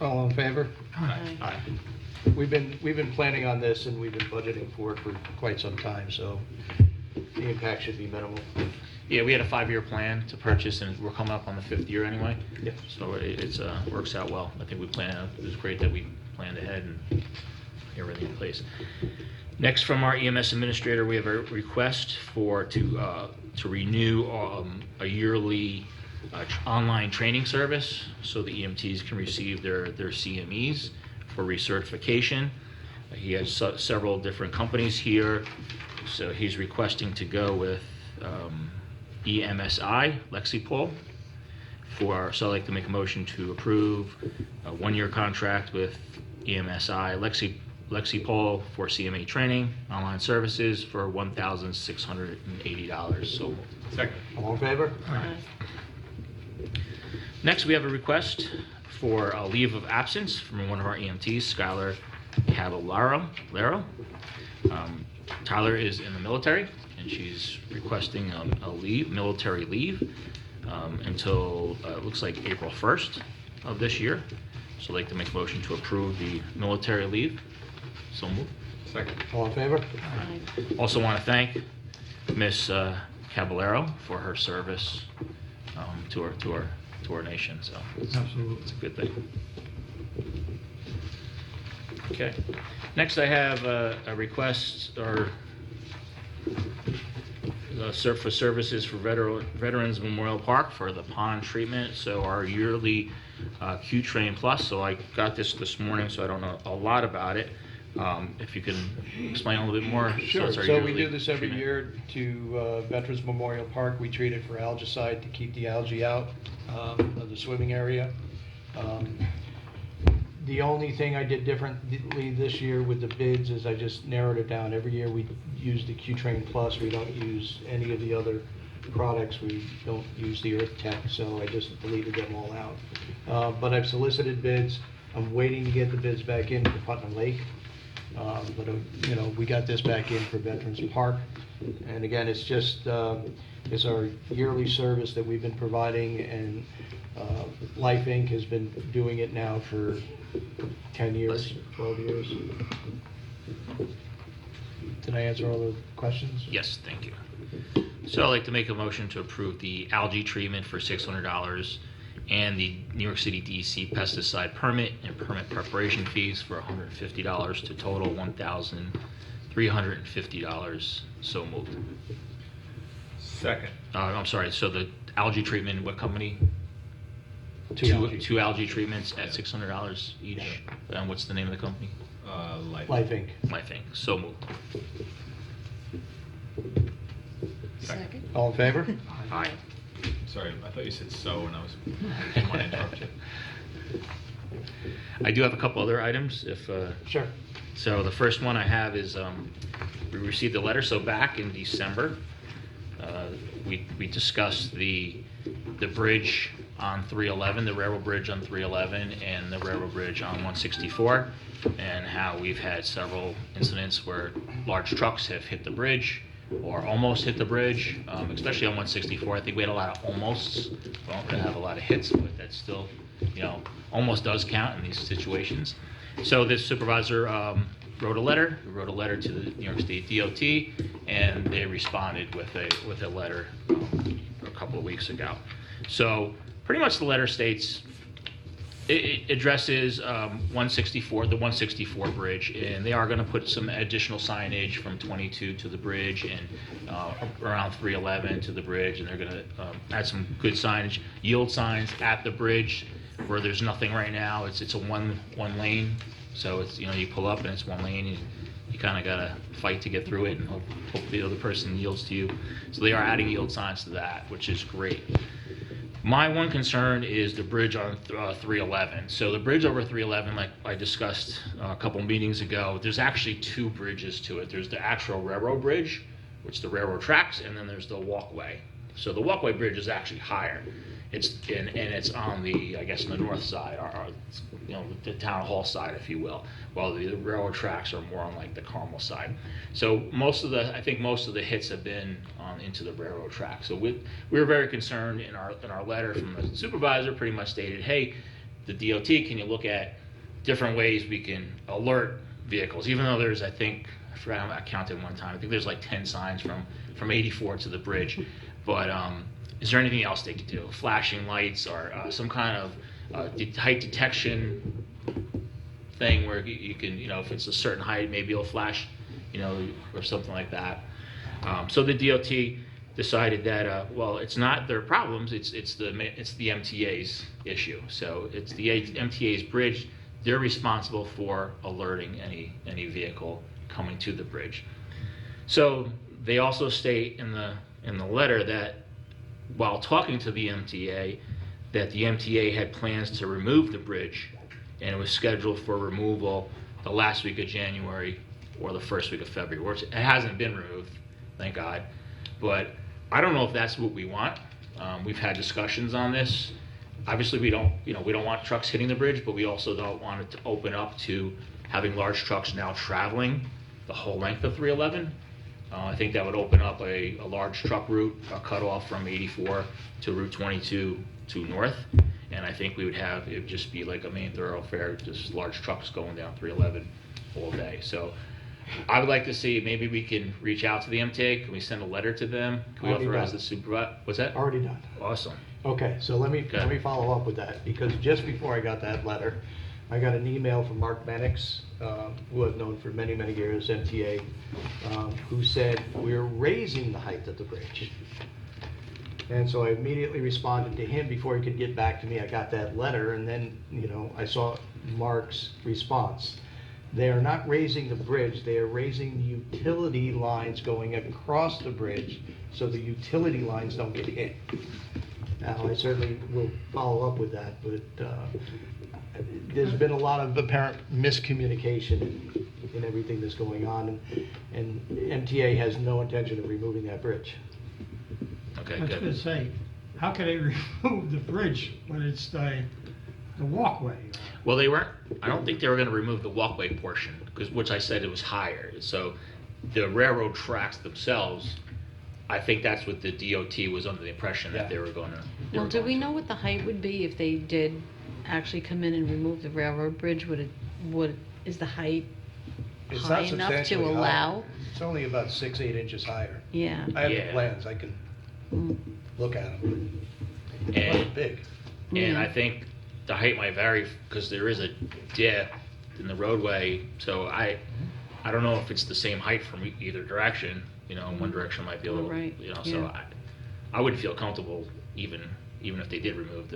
All in favor? Aye. We've been planning on this and we've been budgeting for it for quite some time, so the impact should be minimal. Yeah, we had a 5-year plan to purchase, and we're coming up on the 5th year anyway. Yep. So it's works out well. I think it was great that we planned ahead and get everything in place. Next, from our EMS administrator, we have a request to renew a yearly online training service so the EMTs can receive their CMEs for recertification. He has several different companies here, so he's requesting to go with EMSI, Lexipol, so I'd like to make a motion to approve a 1-year contract with EMSI, Lexipol for CMA training, online services for $1,680. So moved. Second. All in favor? Next, we have a request for a leave of absence from one of our EMTs, Skylar Caballero. Tyler is in the military, and she's requesting a military leave until it looks like April 1st of this year. So I'd like to make a motion to approve the military leave. So moved. Second. All in favor? Also want to thank Miss Caballero for her service to our nation. So Absolutely. it's a good thing. Okay. Next, I have a request for services for Veterans Memorial Park for the pond treatment. So our yearly Q-Train Plus. So I got this morning, so I don't know a lot about it. If you can explain a little bit more. Sure. it's our So we yearly do this every treatment. year to Veterans Memorial Park. We treat it for algicide to keep the algae out of the swimming area. The only thing I did differently this year with the bids is I just narrowed it down. Every year we use the Q-Train Plus. We don't use any of the other products. We don't use the Earth Tech, so I just deleted them all out. But I've solicited bids. I'm waiting to get the bids back in for Putnam Lake. But we got this back in for Veterans Park. And again, it's just, it's our yearly service that we've been providing, and Life Inc. has been doing it now for 10 years, 12 years. Did I answer all the questions? Yes, thank you. So I'd like to make a motion to approve the algae treatment for $600 and the New York City DEC pesticide permit and permit preparation fees for $150 to total $1,350. So moved. Second. I'm sorry, so the algae treatment, what company? Two algae treatments at $600 each. Yeah. And what's the name of the company? Life Inc. Life Inc. So moved. Second. All in favor? Aye. Sorry, I thought you said so, and I didn't want to interrupt you. I do have a couple other items if Sure. so the first one I have is we received a letter. So back in December, we discussed the bridge on 311, the railroad bridge on 311, and the railroad bridge on 164, and how we've had several incidents where large trucks have hit the bridge or almost hit the bridge, especially on 164. I think we had a lot of almosts. We don't really have a lot of hits, but that's still, almost does count in these situations. So this supervisor wrote a letter. We wrote a letter to the New York State DOT, and they responded with a letter a couple of weeks ago. So pretty much the letter states, it addresses 164, the 164 bridge, and they are going to put some additional signage from 22 to the bridge and around 311 to the bridge, and they're going to add some good signage, yield signs at the bridge where there's nothing right now. It's a one lane, so it's you pull up and it's one lane. And you kind of got to fight to get through it, and hope the other person yields to you. So they are adding yield signs to that, which is great. My one concern is the bridge on 311. So the bridge over 311, like I discussed a couple meetings ago, there's actually two bridges to it. There's the actual railroad bridge, which the railroad tracks, and then there's the walkway. So the walkway bridge is actually higher. It's on the, I guess, on the north side, or the town hall side, if you will, while the railroad tracks are more on like the Carmel side. So I think most of the hits have been into the railroad track. So we were very concerned in our letter from the supervisor. Pretty much stated, hey, the DOT, can you look at different ways we can alert vehicles, even though there's, I think, I forgot, I counted one time, I think there's like 10 signs from 84 to the bridge. But is there anything else they could do? Flashing lights or some kind of height detection thing where you can, if it's a certain height, maybe it'll flash, or something like that. So the DOT decided that, well, it's not their problems, it's the MTA's issue. So it's the MTA's bridge. They're responsible for alerting any vehicle coming to the bridge. So they also state in the letter that while talking to the MTA, that the MTA had plans to remove the bridge, and it was scheduled for removal the last week of January or the first week of February, which it hasn't been removed, thank God. But I don't know if that's what we want. We've had discussions on this. Obviously, we don't want trucks hitting the bridge, but we also don't want it to open up to having large trucks now traveling the whole length of 311. I think that would open up a large truck route, a cutoff from 84 to Route 22 to north. And I think it would just be like a main thoroughfare, just large trucks going down 311 all day. So I would like to see, maybe we can reach out to the MTA. Can we send a letter to them? Can we Already authorize done. the supervisor? What's that? Already done. Awesome. Okay, so let me follow up with that, because just before I got that letter, I got an email from Mark Mannix, who I've known for many, many years, MTA, who said, we're raising the height of the bridge. And so I immediately responded to him before he could get back to me. I got that letter, and then, I saw Mark's response. They are not raising the bridge, they are raising the utility lines going across the bridge, so the utility lines don't get hit. Now, I certainly will follow up with that, but there's been a lot of apparent miscommunication in everything that's going on, and MTA has no intention of removing that bridge. Okay, I was going to good. say, how can they remove the bridge when it's the walkway? Well, I don't think they were going to remove the walkway portion, which I said it was higher. So the railroad tracks themselves, I think that's what the DOT was under the impression that they were going to. Well, do we know what the height would be if they did actually come in and remove the railroad bridge? Is the height It's high not enough to substantially high. allow? It's only about 6-8 inches higher. Yeah. I have Yeah. the plans, I can look at them. It's And, quite big. and I think the height might vary because there is a dip in the roadway. So I don't know if it's the same height from either direction. In one direction might be a little, Right, So yeah. I wouldn't feel comfortable even if they did remove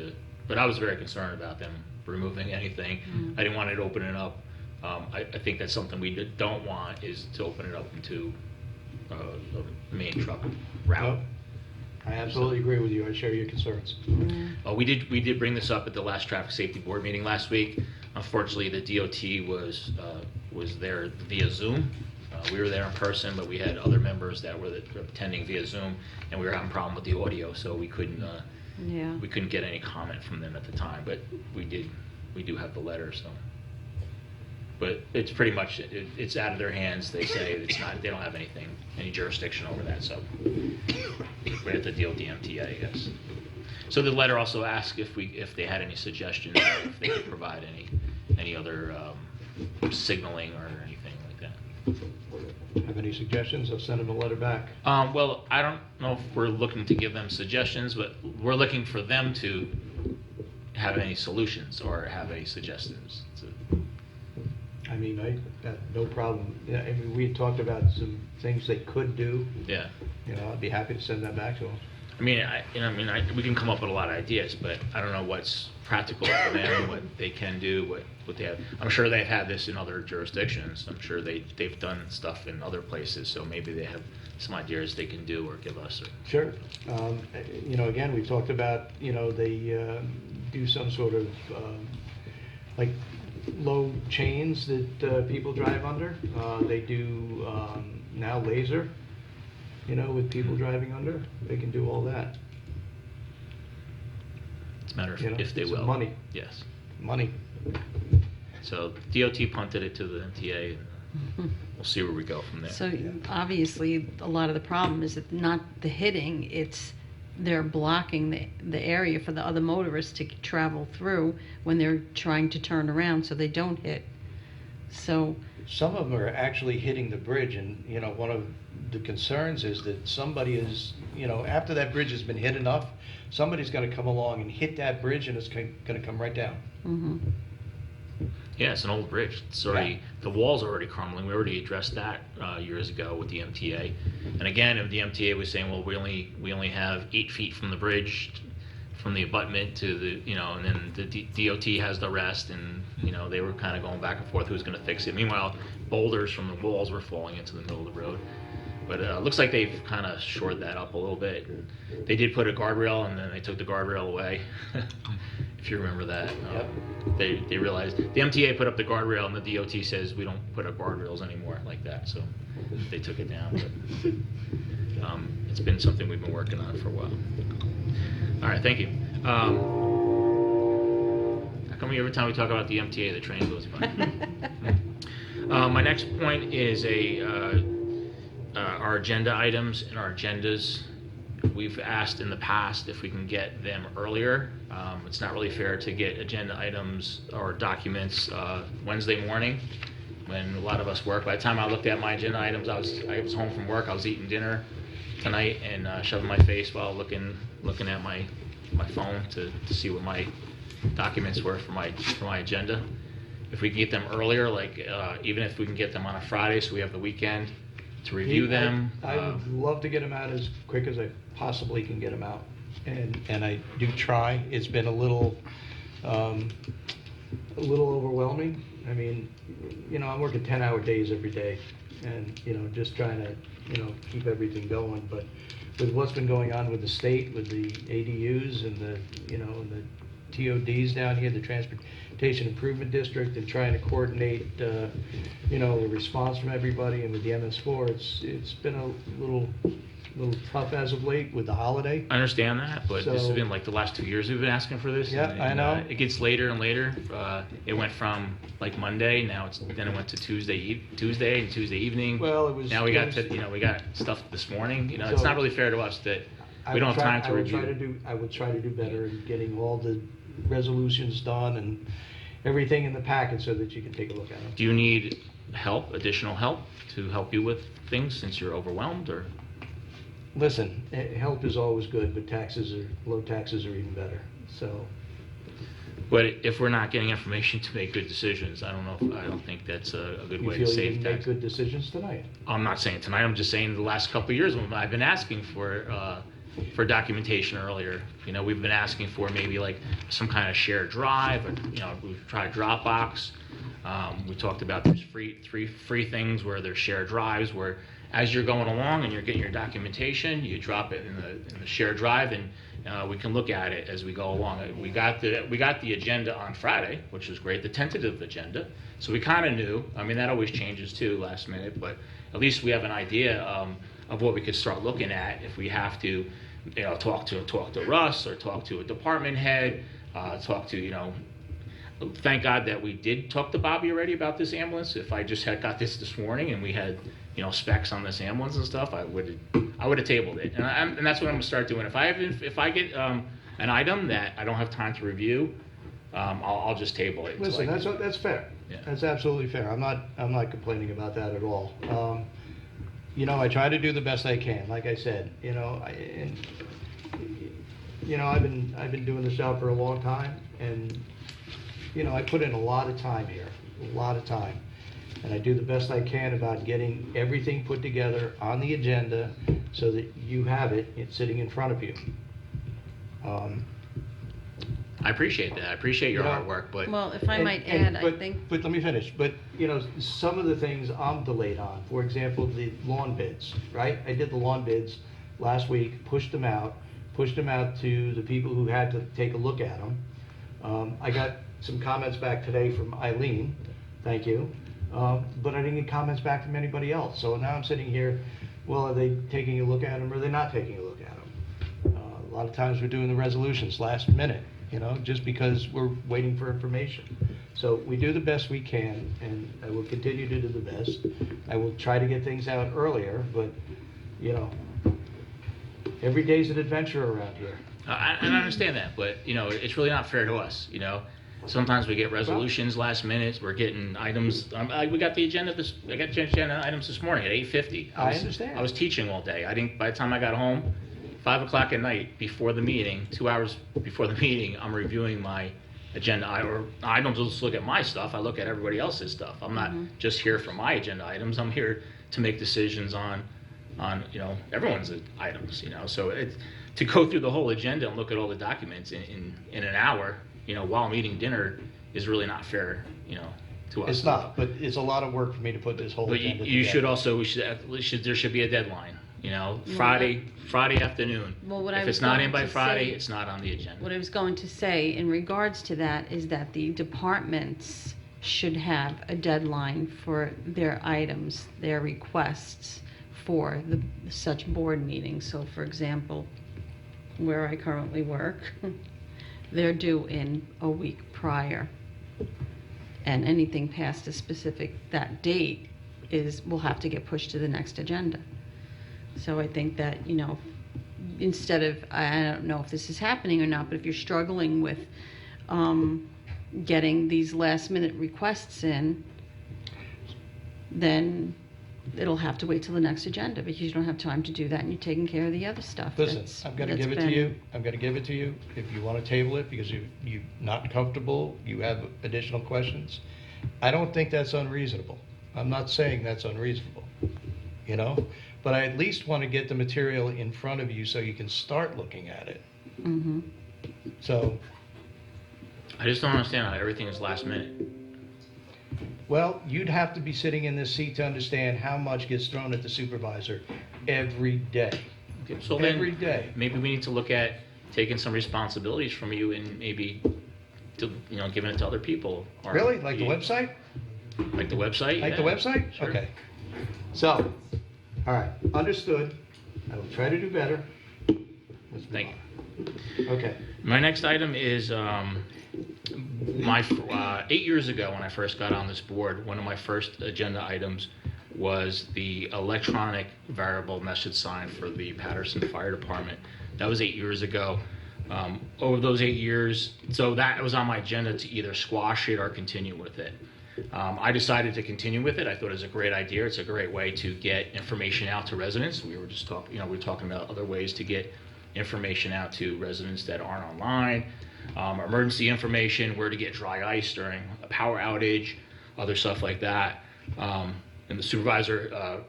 but I was very concerned about them removing anything. I didn't want it opening up. I think that's something we don't want, is to open it up into a main truck route. Well, I absolutely agree with you, I share your concerns. We did bring this up at the last traffic safety board meeting last week. Unfortunately, the DOT was there via Zoom. We were there in person, but we had other members that were attending via Zoom, and we were having a problem with the audio, so we couldn't get any comment from them at the time. But we do have the letter, so. But it's pretty much it's out of their hands. They say they don't have any jurisdiction over that. So we're at the deal with the MTA, I guess. So the letter also asked if they had any suggestions, or if they could provide any other signaling or anything like that. Have any suggestions? I'll send them a letter back. Well, I don't know if we're looking to give them suggestions, but we're looking for them to have any solutions or have any suggestions. I mean, I have no problem. Yeah, I mean, we had talked about some things they could do. Yeah. I'd be happy to send that back to them. I mean, we can come up with a lot of ideas, but I don't know what's practical for them, what they can do, what they have. I'm sure they've had this in other jurisdictions. I'm sure they've done stuff in other places, so maybe they have some ideas they can do or give us. Sure. Again, we talked about, they do some sort of, like, low chains that people drive under. They do now laser, with people driving under. They can do all that. It's a matter of if they it's will. money. Yes. Money. So DOT punted it to the MTA, and we'll see where we go from there. So obviously, a lot of the problem is that not the hitting, it's they're blocking the area for the other motorists to travel through when they're trying to turn around so they don't hit. So, Some of them are actually hitting the bridge, and, you know, one of the concerns is that somebody is, you know, after that bridge has been hit enough, somebody's gonna come along and hit that bridge and it's gonna come right down. mhm. Yeah, it's an old bridge. It's already, the walls are already crumbling. We already addressed that years ago with the MTA. And again, if the MTA was saying, well, we only have 8 feet from the bridge, from the abutment to the, you know, and then the DOT has the rest, and, you know, they were kind of going back and forth who's going to fix it. Meanwhile, boulders from the walls were falling into the middle of the road. But it looks like they've kind of shored that up a little bit. They did put a guardrail, and then they took the guardrail away. If you remember that. Yep. They realized, the MTA put up the guardrail, and the DOT says we don't put up guardrails anymore like that, so they took it down. But, it's been something we've been working on for a while. All right, thank you. How come every time we talk about the MTA, the train goes by? My next point is our agenda items and our agendas. We've asked in the past if we can get them earlier. It's not really fair to get agenda items or documents Wednesday morning when a lot of us work. By the time I looked at my agenda items, I was home from work. I was eating dinner tonight and shoving my face while looking at my phone to see what my documents were for my agenda. If we can get them earlier, like even if we can get them on a Friday, so we have the weekend to review them. I would love to get them out as quick as I possibly can get them out, and I do try. It's been a little overwhelming. I mean, you know, I'm working 10-hour days every day, and, you know, just trying to, you know, keep everything going. But with what's been going on with the state, with the ADUs and the, you know, and the TODs down here, the Transportation Improvement District, and trying to coordinate, you know, the response from everybody, and with the MS4, it's been a little tough as of late with the holiday. I understand that, but this has So- been like the last 2 years we've been asking for this. Yeah, and, I know. It gets later and later. It went from like Monday, then it went to Tuesday and Tuesday evening. Well, it was. Now we got it was- we got stuff this morning. You know, it's So- not really fair to us that I we don't would have try- time to review. I would try to do better in getting all the resolutions done and everything in the packet so that you can take a look at them. Do you need additional help to help you with things since you're overwhelmed, or? Listen, help is always good, but low taxes are even better, so. But if we're not getting information to make good decisions, I don't think that's a good You way to feel you save can make taxes. good decisions tonight? I'm not saying tonight, I'm just saying the last couple of years when I've been asking for documentation earlier. You know, we've been asking for maybe like some kind of shared drive, or, you know, we've tried Dropbox. We talked about there's three free things where there's shared drives, where as you're going along and you're getting your documentation, you drop it in the shared drive, and we can look at it as we go along. We got the agenda on Friday, which was great, the tentative agenda. So we kind of knew. I mean, that always changes too, last minute, but at least we have an idea of what we could start looking at if we have to, you know, talk to Russ or talk to a department head, talk to, you know. Thank God that we did talk to Bobby already about this ambulance. If I just had got this morning and we had, you know, specs on this ambulance and stuff, I would have tabled it. And that's what I'm gonna start doing. If I get an item that I don't have time to review, I'll just table it. Listen, that's fair. Yeah. That's absolutely fair. I'm not complaining about that at all. You know, I try to do the best I can, like I said, you know, I've been doing this job for a long time, and, you know, I put in a lot of time here, a lot of time. And I do the best I can about getting everything put together on the agenda so that you have it, it's sitting in front of you. I appreciate that. I appreciate your You know, hard work, but Well, if I might And- add, I but- think, But let me finish. But, you know, some of the things I'm delayed on, for example, the lawn bids, right? I did the lawn bids last week, pushed them out to the people who had to take a look at them. I got some comments back today from Eileen, thank you, but I didn't get comments back from anybody else. So now I'm sitting here, well, are they taking a look at them or are they not taking a look at them? A lot of times we're doing the resolutions last minute, you know, just because we're waiting for information. So we do the best we can, and I will continue to do the best. I will try to get things out earlier, but, you know, Every day's an adventure around here. And I understand that, but, you know, it's really not fair to us, you know? Sometimes we get resolutions last minute, we're getting items, we got the agenda I got the agenda items this morning at 8:50. I understand. I was teaching all day. By the time I got home, 5 o'clock at night, before the meeting, 2 hours before the meeting, I'm reviewing my agenda, or I don't just look at my stuff, I look at everybody else's stuff. I'm not just here for my agenda items, I'm here to make decisions on, you know, everyone's items, you know? So to go through the whole agenda and look at all the documents in an hour, you know, while I'm eating dinner is really not fair, you know, to us. It's not, but it's a lot of work for me to put this whole But agenda you should together. also, there should be a deadline, you know, Friday afternoon. Well, what I If was it's not going in by to Friday, say- it's not on the agenda. What I was going to say in regards to that is that the departments should have a deadline for their items, their requests for such board meetings. So for example, where I currently work, they're due in a week prior. And anything past a specific, that date will have to get pushed to the next agenda. So I think that, you know, instead of, I don't know if this is happening or not, but if you're struggling with getting these last minute requests in, then it'll have to wait till the next agenda because you don't have time to do that and you're taking care of the other stuff. Listen, I'm gonna that's give it to been- you, I'm gonna give it to you. If you wanna table it because you're not comfortable, you have additional questions, I don't think that's unreasonable. I'm not saying that's unreasonable, you know? But I at least wanna get the material in front of you so you can start looking at it. Mhm. So, I just don't understand how everything is last minute. well, you'd have to be sitting in this seat to understand how much gets thrown at the supervisor every day. Okay, so Every then, day. maybe we need to look at taking some responsibilities from you and maybe, you know, giving it to other people. Or Really? Like the website? Like the website? Like the yeah. website? Sure. Okay. So, all right, understood. I will try to do better. Let's move Thank on. Okay. My next item is, 8 years ago when I first got on this board, one of my first agenda items was the electronic variable message sign for the Patterson Fire Department. That was 8 years ago. Over those 8 years, so that was on my agenda to either squash it or continue with it. I decided to continue with it. I thought it was a great idea. It's a great way to get information out to residents. We were just talking, we were talking about other ways to get information out to residents that aren't online. Emergency information, where to get dry ice during a power outage, other stuff like that. And the supervisor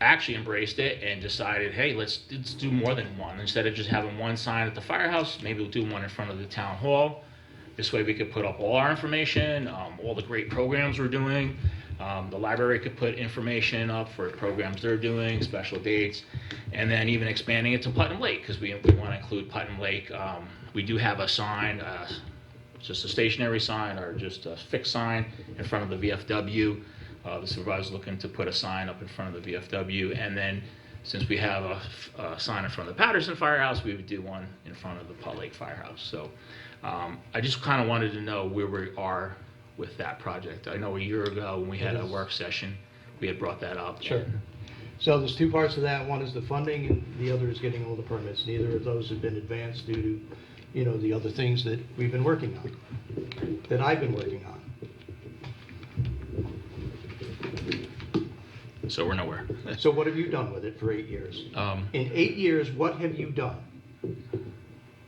actually embraced it and decided, hey, let's do more than one. Instead of just having one sign at the firehouse, maybe we'll do one in front of the town hall. This way we could put up all our information, all the great programs we're doing. The library could put information up for programs they're doing, special dates, and then even expanding it to Putnam Lake, because we want to include Putnam Lake. We do have a sign, just a stationary sign or just a fixed sign in front of the VFW. The supervisor's looking to put a sign up in front of the VFW, and then since we have a sign in front of the Patterson Firehouse, we would do one in front of the Putt Lake Firehouse. So I just kind of wanted to know where we are with that project. I know a year ago when we had a work session, we had brought that up. Sure. So there's two parts to that. One is the funding and the other is getting all the permits. Neither of those have been advanced due to, you know, the other things that we've been working on, that I've been working on. So we're nowhere. So what have you done with it for 8 years? In 8 years, what have you done?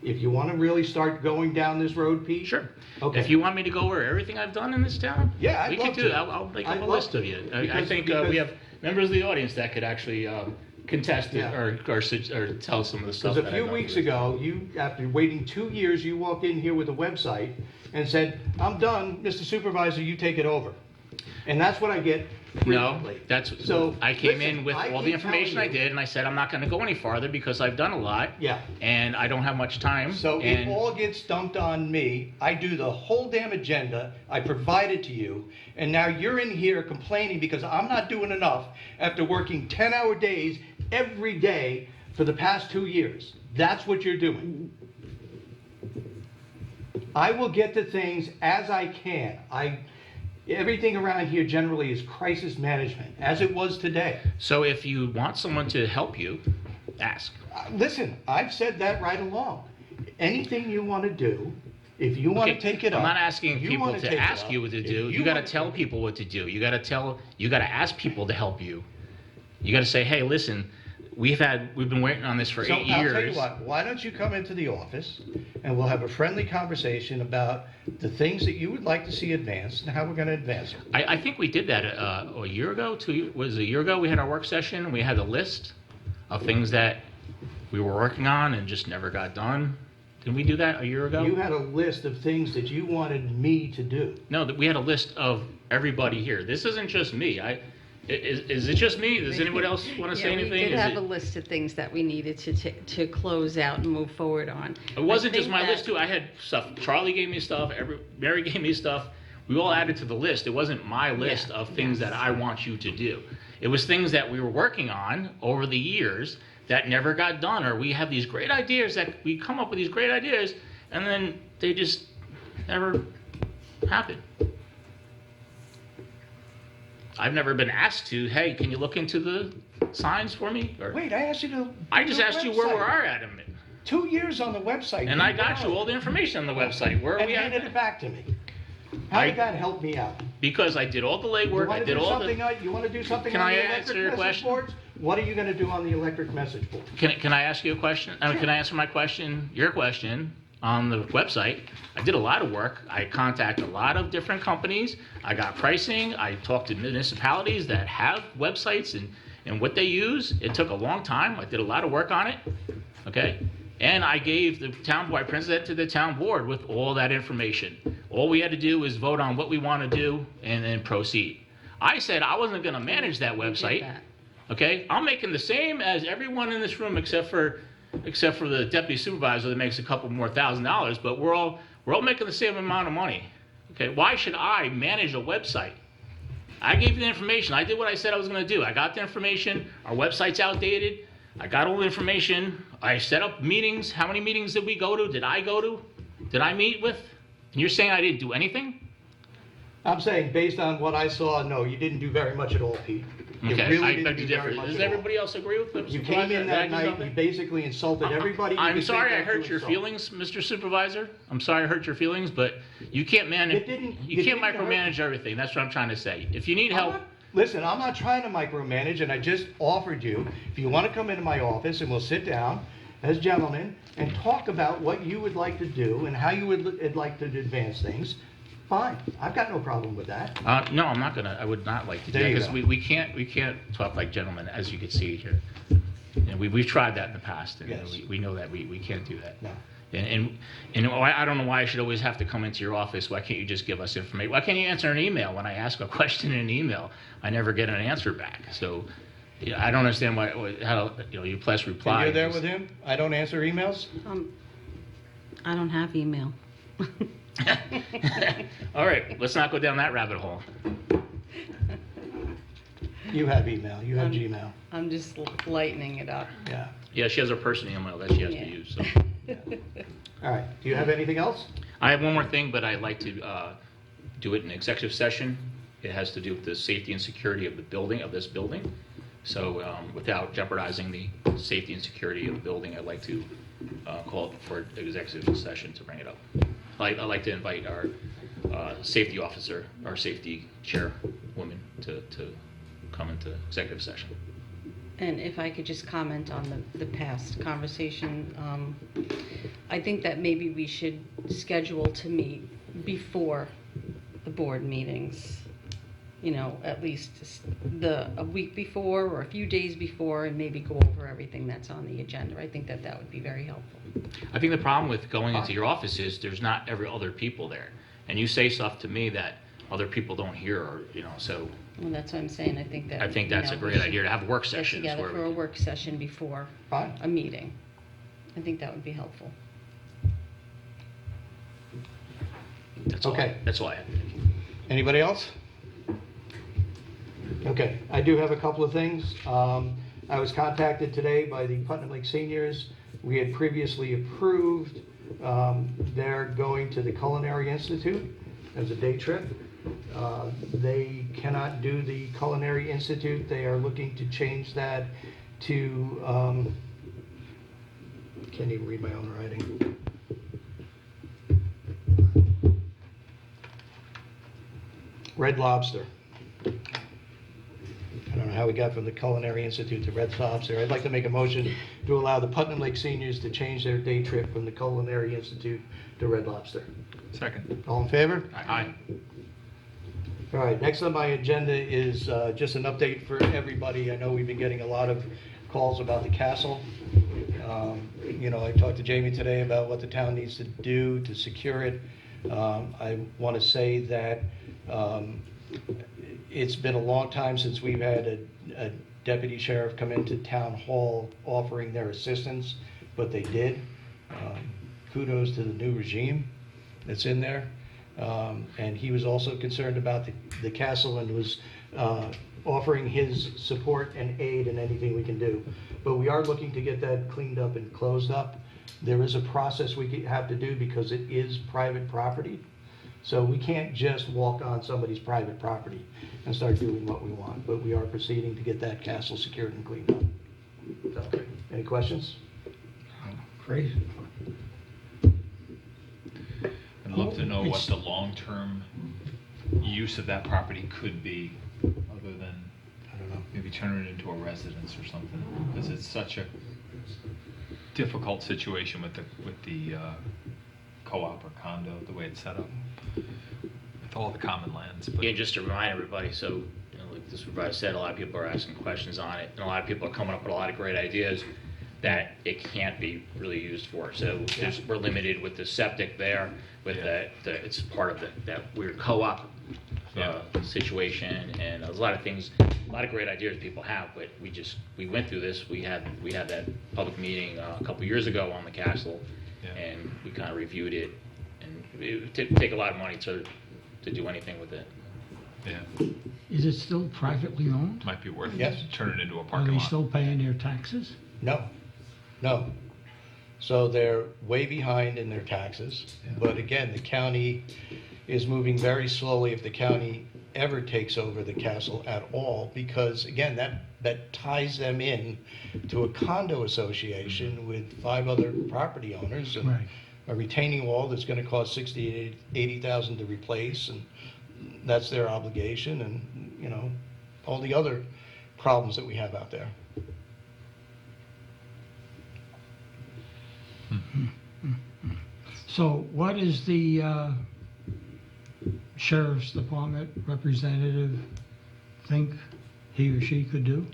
If you want to really start going down this road, Pete? Sure. Okay. If you want me to go over everything I've done in this town, Yeah, I'd we love can do to. that. I'll make up I'd a love list to. of you. I Because- think because- we have members of the audience that could actually contest it Yeah. or tell some of the stuff. Because a that few I've done weeks with it. ago, you, after waiting 2 years, you walked in here with a website and said, I'm done, Mr. Supervisor, you take it over. And that's what I get No, frequently. So, I came listen, in with I all the keep telling information I you- did, and I said I'm not going to go any farther because I've done a lot. Yeah. And I don't have much time. So it and all gets dumped on me. I do the whole damn agenda. I provide it to you. And now you're in here complaining because I'm not doing enough after working 10-hour days every day for the past 2 years. That's what you're doing. I will get to things as I can. Everything around here generally is crisis management, as it was today. So if you want someone to help you, ask. Listen, I've said that right along. Anything you want to do, if you want to Okay, take it up. I'm not asking if you people wanna to take it ask up, you what to if do. You gotta wanna tell take- people what to do. You gotta ask people to help you. You gotta say, hey, listen, we've been waiting on this for So 8 years. I'll tell you what, why don't you come into the office and we'll have a friendly conversation about the things that you would like to see advanced and how we're gonna advance them. I think we did that a year ago, was it a year ago, we had our work session, we had a list of things that we were working on and just never got done. Didn't we do that a year ago? You had a list of things that you wanted me to do. No, we had a list of everybody here. This isn't just me. Is it just me? Does anyone else want to say anything? We did Is have it- a list of things that we needed to close out and move forward on. It wasn't I just think my that- list too. I had stuff. Charlie gave me stuff. Mary gave me stuff. We all added to the list. It wasn't my list of things that I want you to do. It was things that we were working on over the years that never got done, or we have these great ideas that we come up with these great ideas, and then they just never happen. I've never been asked to, hey, can you look into the signs for me? Or, Wait, I asked you to. I just do a asked you where we website. are at a minute. 2 years on the website. And I got you all the information on the website. Where are And we handed at? it back to me. How I- did that help me out? Because I did all the You legwork, I wanna did do all something the... on- You wanna do something Can on I the answer electric your message question? boards? What are you gonna do on the electric message board? Can I ask you a question? I mean, can I answer my question, your question, on the website? I did a lot of work. I contacted a lot of different companies. I got pricing. I talked to municipalities that have websites and what they use. It took a long time. I did a lot of work on it, okay? And I gave the town board, I presented to the town board with all that information. All we had to do was vote on what we want to do and then proceed. I said I wasn't going to manage that We did website. that. Okay, I'm making the same as everyone in this room except for the deputy supervisor that makes a couple more $1,000, but we're all making the same amount of money. Okay, why should I manage a website? I gave you the information. I did what I said I was going to do. I got the information. Our website's outdated. I got all the information. I set up meetings. How many meetings did we go to? Did I go to? Did I meet with? And you're saying I didn't do anything? I'm saying, based on what I saw, no, you didn't do very much at all, Pete. You Okay, really I didn't beg do to very differ. much Does at all. everybody else agree with the You came supervisor? in Did I that do night, something? you basically insulted everybody. you I'm could sorry think I of to hurt your insult. feelings, Mr. Supervisor. I'm sorry I hurt your feelings, but you can't It didn't- you it can't didn't hurt. micromanage everything. That's what I'm trying to say. If you need I'm help, not- Listen, I'm not trying to micromanage, and I just offered you, if you want to come into my office and we'll sit down as gentlemen and talk about what you would like to do and how you would like to advance things, fine. I've got no problem with that. no, I'm not gonna. I would not like to do There that you because go. we can't talk like gentlemen, as you can see here. And we've tried that in the past, and Yes. we know that we can't do that. No. And I don't know why I should always have to come into your office. Why can't you just give us information? Why can't you answer an email when I ask a question in an email? I never get an answer back. So I don't understand how you press reply. And you're there with him? I don't answer emails? I don't have email. All right, let's not go down that rabbit hole. You have email, you have Gmail, I'm just lightening it up. yeah. Yeah, she has her personal email that she has Yeah. to use. So. All right, do you have anything else? I have one more thing, but I'd like to do it in executive session. It has to do with the safety and security of the building, of this building. So without jeopardizing the safety and security of the building, I'd like to call for executive session to bring it up. I'd like to invite our safety officer, our safety chairwoman to come into executive session. And if I could just comment on the past conversation, I think that maybe we should schedule to meet before the board meetings. You know, at least a week before or a few days before, and maybe go over everything that's on the agenda. I think that would be very helpful. I think the problem with going into your office is there's not every other people there. And you say stuff to me that other people don't hear, or, so Well, that's what I'm saying. I think that. I think that's a we great should idea to have work Get sessions. together where for a we work session before Fine. a meeting. I think that would be helpful. That's all. Okay. That's all I have. Anybody else? Okay, I do have a couple of things. I was contacted today by the Putnam Lake Seniors. We had previously approved, they're going to the Culinary Institute as a day trip. They cannot do the Culinary Institute. They are looking to change that to Can't even read my own writing. Red Lobster. I don't know how we got from the Culinary Institute to Red Lobster. I'd like to make a motion to allow the Putnam Lake seniors to change their day trip from the Culinary Institute to Red Lobster. Second. All in favor? Aye. All right, next on my agenda is just an update for everybody. I know we've been getting a lot of calls about the castle. You know, I talked to Jamie today about what the town needs to do to secure it. I want to say that it's been a long time since we've had a deputy sheriff come into town hall offering their assistance, but they did. Kudos to the new regime that's in there. And he was also concerned about the castle and was offering his support and aid in anything we can do. But we are looking to get that cleaned up and closed up. There is a process we have to do because it is private property. So we can't just walk on somebody's private property and start doing what we want. But we are proceeding to get that castle secured and cleaned up. So, any questions? Crazy. I'd love to know what the long-term use of that property could be, other than, I don't know, maybe turn it into a residence or something, because it's such a difficult situation with the co-op or condo, the way it's set up, with all the common lands. But Yeah, just to remind everybody, so, you know, like the supervisor said, a lot of people are asking questions on it, and a lot of people are coming up with a lot of great ideas that it can't be really used for. So we're limited with the septic there, with it's part of that weird co-op situation, and there's a lot of things, a lot of great ideas people have, but we went through this. We had that public meeting a couple years ago on the castle, and we kind of reviewed it, and it would take a lot of money to do anything with it. yeah, Is it still privately owned? might be worth Yes. turning it into a Are parking they lot. still paying their taxes? No. So they're way behind in their taxes. But again, the county is moving very slowly if the county ever takes over the castle at all, because again, that ties them in to a condo association with 5 other property owners and Right. a retaining wall that's going to cost $60,000 to $80,000 to replace, and that's their obligation, and you know, all the other problems that we have out there. So what is the sheriff's department representative think he or she could do?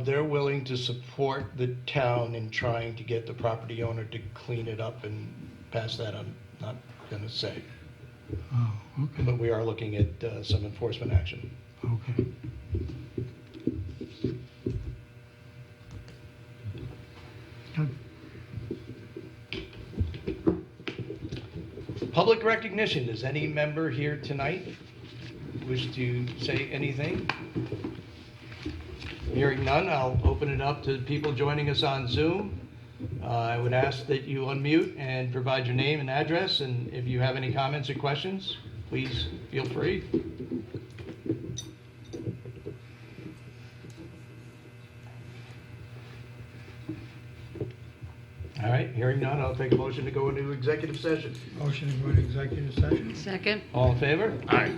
They're willing to support the town in trying to get the property owner to clean it up, and past that, I'm not gonna say. Oh, okay, But we are looking at some enforcement action. okay. Good. Public recognition, does any member here tonight wish to say anything? Hearing none, I'll open it up to people joining us on Zoom. I would ask that you unmute and provide your name and address, and if you have any comments or questions, please feel free. All right, hearing none, I'll take a motion to go into executive session. Motion to go into executive session? Second? All in favor? All right.